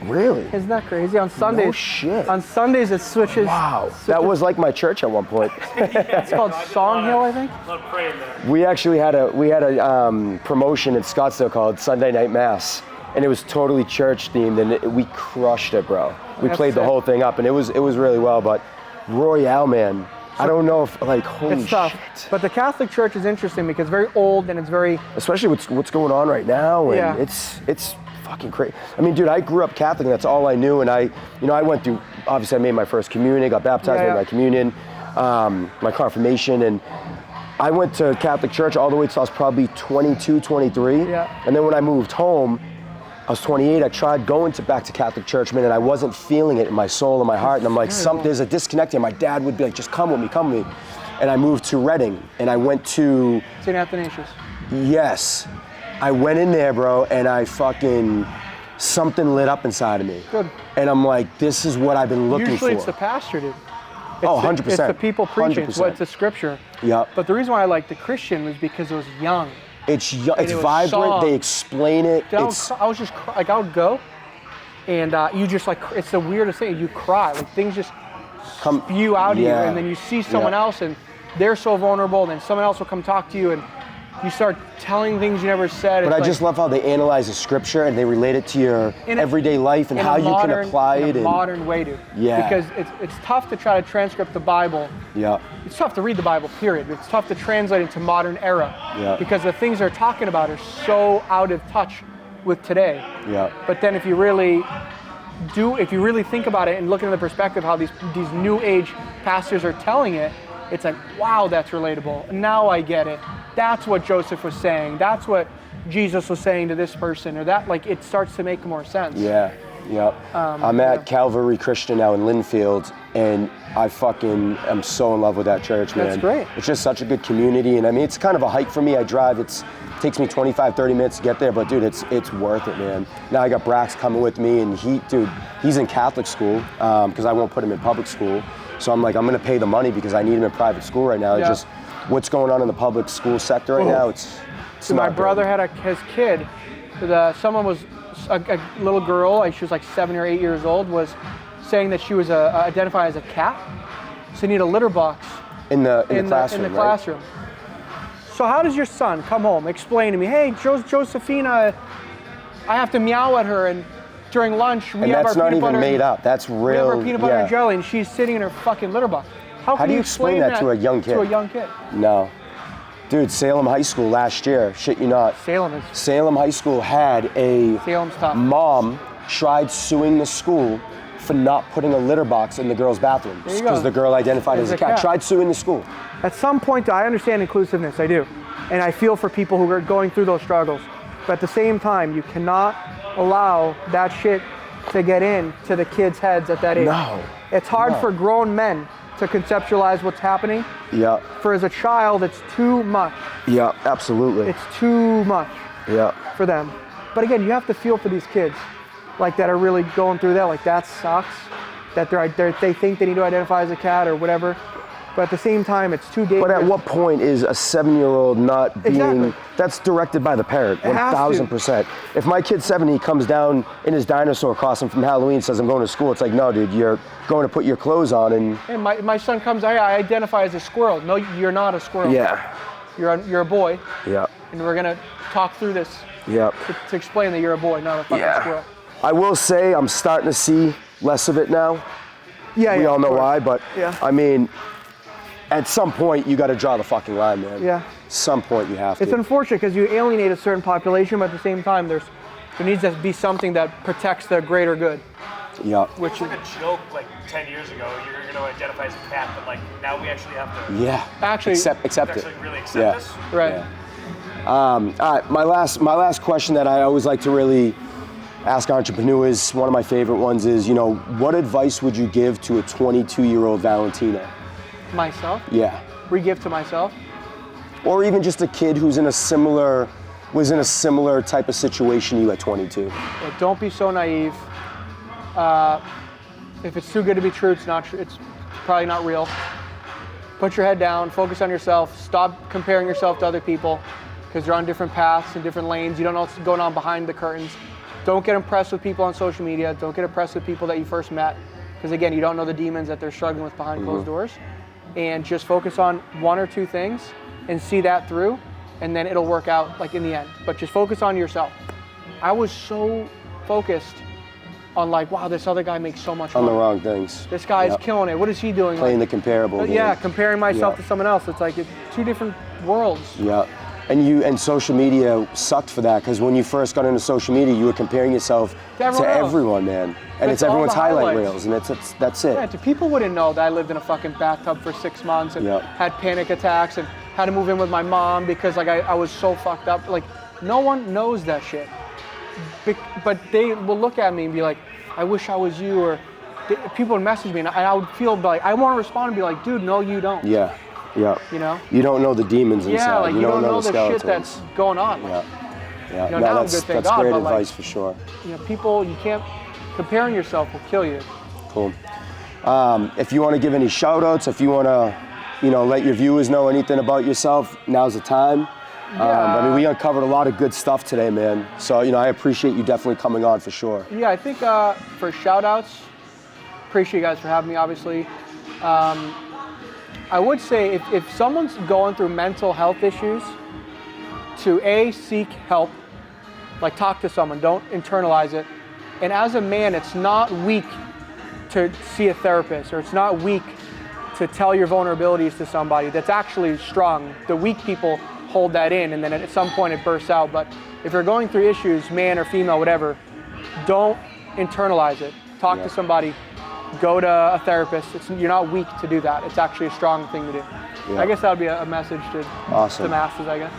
Really? Isn't that crazy? On Sundays. No shit. On Sundays it switches. Wow. That was like my church at one point. It's called Song Hill, I think. Love praying there. We actually had a promotion in Scottsdale called Sunday Night Mass, and it was totally church themed, and we crushed it, bro. We That's played the sick. whole thing up, and it was really well. But Royale, man, I don't know if like holy It's tough. shit. But the Catholic Church is interesting because it's very old and it's very. Especially what's going on right now, and Yeah. it's fucking crazy. I mean, dude, I grew up Catholic, and that's all I knew. And I went through. Obviously, I made my first communion, got baptized, Yeah, made my communion, my confirmation, and I went to Catholic church all the way till I was probably 22, 23. Yeah. And then when I moved home, I was 28. I tried going back to Catholic church, man, and I wasn't feeling it in my soul and my heart. And I'm like, there's a disconnect here. My dad would be like, just come with me. And I moved to Reading, and I went to. St. Athanasius. Yes. I went in there, bro, and something lit up inside of me. Good. And I'm like, this is what I've been looking Usually for. it's the pastor, dude. Oh, It's 100%. It's the people preaching. 100%. It's the scripture. Yep. But the reason why I liked the Christian was because it was young. It's it was vibrant. song. They explain it. Dude, It's I was just like, I would go, and you just like, it's the weirdest thing. You cry, like things just spew out of you, and then you see someone else, and they're so vulnerable, and then someone else will come talk to you, and you start telling things you never said. But I just love how they analyze the scripture and they relate it to your everyday life and how you can apply it. In a modern way, dude. Yeah. Because it's tough to try to transcript the Bible. Yeah. It's tough to read the Bible, period. It's tough to translate into modern era. Yeah. Because the things they're talking about are so out of touch with today. Yeah. But then if you really think about it and look into the perspective how these new age pastors are telling it, it's like, wow, that's relatable. Now I get it. That's what Joseph was saying. That's what Jesus was saying to this person, or that, like, it starts to make more sense. Yeah. I'm at Calvary Christian now in Linfield, and I fucking am so in love with that church, man. That's great. It's just such a good community, and I mean, it's kind of a hike for me. I drive. It takes me 25, 30 minutes to get there, but dude, it's worth it, man. Now I got Brax coming with me, and he's in Catholic school because I won't put him in public school. So I'm like, I'm gonna pay the money because I need him in private school right now. Yeah. Just what's going on in the public school sector right now, it's So my not brother good. had his kid. Someone was a little girl. She was like 7 or 8 years old. Was saying that she was identified as a cat. So you need a litter box in the classroom. In the classroom. So how does your son come home? Explain to me. Hey, Josephina, I have to meow at her, and during lunch we And have that's our not peanut even butter. made up. That's real. We have our peanut butter and jelly, and she's sitting in her fucking litter box. How do you explain that to a young kid? To a young kid. No. Dude, Salem High School last year, shit you not. Salem High School had Salem's tough. Mom tried suing the school for not putting a litter box in the girl's bathroom because the girl identified as a cat. Tried suing the school. At some point, I understand inclusiveness, I do. And I feel for people who are going through those struggles. But at the same time, you cannot allow that shit to get into the kids' heads at that age. No. It's hard for grown men to conceptualize what's happening. Yeah. For as a child, it's too much. Yeah, absolutely. It's too much for them. But again, you have to feel for these kids like that are really going through that. Like, that sucks that they think they need to identify as a cat or whatever. But at the same time, it's too dangerous. But at what point is a 7-year-old not being... Exactly. That's directed by the parent, It has to. 1,000%. If my kid's 7 and he comes down in his dinosaur costume from Halloween and says, I'm going to school, it's like, no, dude, you're going to put your clothes on and... And my son comes, I identify as a squirrel. No, you're not a squirrel. Yeah. You're a boy. Yeah. And we're going to talk through this Yeah. to explain that you're a boy, not a fucking squirrel. I will say I'm starting to see less of it now. Yeah, We all know why, but Yeah. I mean, at some point you got to draw the fucking line, man. Yeah. Some point you have to. It's unfortunate because you alienate a certain population, but at the same time, there needs to be something that protects the greater good. Yeah. Which is a joke like 10 years ago. You're going to identify as a cat, but like now we actually have to. Yeah. Actually, accept it. Actually really accept this. right. Yeah. All right, my last question that I always like to really ask entrepreneurs, one of my favorite ones is, what advice would you give to a 22-year-old Valentino? Myself? Yeah. Re-give to myself? Or even just a kid who's was in a similar type of situation you at 22. Yeah, don't be so naive. If it's too good to be true, it's not true. It's probably not real. put your head down, focus on yourself, stop comparing yourself to other people because you're on different paths and different lanes. You don't know what's going on behind the curtains. Don't get impressed with people on social media. Don't get impressed with people that you first met because, again, you don't know the demons that they're struggling with behind closed doors. And just focus on one or two things and see that through, and then it'll work out like in the end. But just focus on yourself. I was so focused on like, wow, this other guy makes so much money. On the wrong things. This guy is killing it. What is he doing? Playing the comparable game. Yeah, comparing myself to someone else. It's like it's two different worlds. Yeah. And social media sucked for that because when you first got into social media, you were comparing yourself to everyone, man. And it's everyone's highlight reels, and that's it. Yeah, people wouldn't know that I lived in a fucking bathtub for 6 months and had panic attacks and had to move in with my mom because like I was so fucked up. Like no one knows that shit. But they will look at me and be like, I wish I was you, or people would message me and I would feel like, I want to respond and be like, dude, no, you don't. Yeah. You know? You don't know the demons inside. Yeah, like you don't know the skeletons. shit that's going on. Yeah. You know, No, that's great advice for sure. You know, people, you can't, comparing yourself will kill you. Cool. If you want to give any shout outs, if you want to, let your viewers know anything about yourself, now's the time. I mean, we uncovered a lot of good stuff today, man. So, I appreciate you definitely coming on for sure. Yeah, I think for shout outs, appreciate you guys for having me, obviously. I would say if someone's going through mental health issues, to seek help, like talk to someone, don't internalize it. And as a man, it's not weak to see a therapist, or it's not weak to tell your vulnerabilities to somebody. That's actually strong. The weak people hold that in, and then at some point it bursts out. But if you're going through issues, man or female, whatever, don't internalize it. Talk to somebody. Go to a therapist. You're not weak to do that. It's actually a strong thing to do. Yeah. I guess that would be a message to the masses, I guess.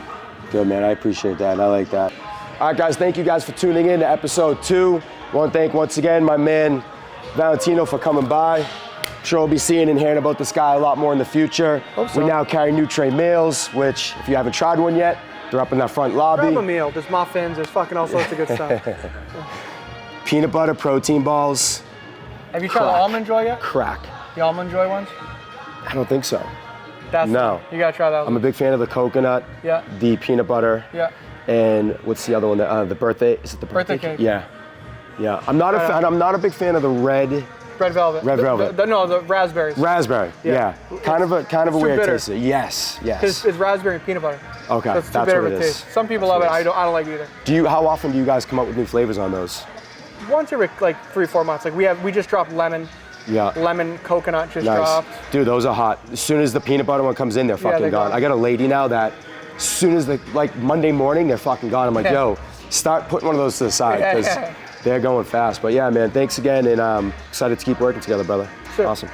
Good, man. I appreciate that. I like that. All right, guys. Thank you guys for tuning in to episode 2. I want to thank once again my man Valentino for coming by. I'm sure we'll be seeing and hearing about this guy a lot more in the future. Hope so. We now carry Nutrient meals, which if you haven't tried one yet, they're up in that front lobby. Grab a meal. There's muffins. There's fucking all sorts of good stuff. Peanut butter protein balls. Have you tried the Almond Joy yet? Crack. The Almond Joy ones? I don't think so. No. You gotta try that one. I'm a big fan of the coconut. Yeah. The peanut butter. Yeah. And what's the other one? The birthday. Is it the birthday cake? Yeah. Yeah. I'm not a big fan of the red velvet. Red velvet. The raspberries. Raspberry. Yeah. Kind of a weird bitter. taste. Yes. Because it's raspberry and peanut butter. Okay. So it's too bitter what of it a is. taste. Some people love it. I don't like it either. How often do you guys come up with new flavors on those? Once every 3-4 months. Like we just dropped lemon. Yeah. Lemon coconut just dropped. Dude, those are hot. As soon as the peanut butter one comes in, they're fucking gone. I got a lady now that as soon as Monday morning, they're fucking gone. I'm like, yo, start putting one of those to the side because they're going fast. But yeah, man, thanks again, and excited to keep working together, brother. Sure. Awesome.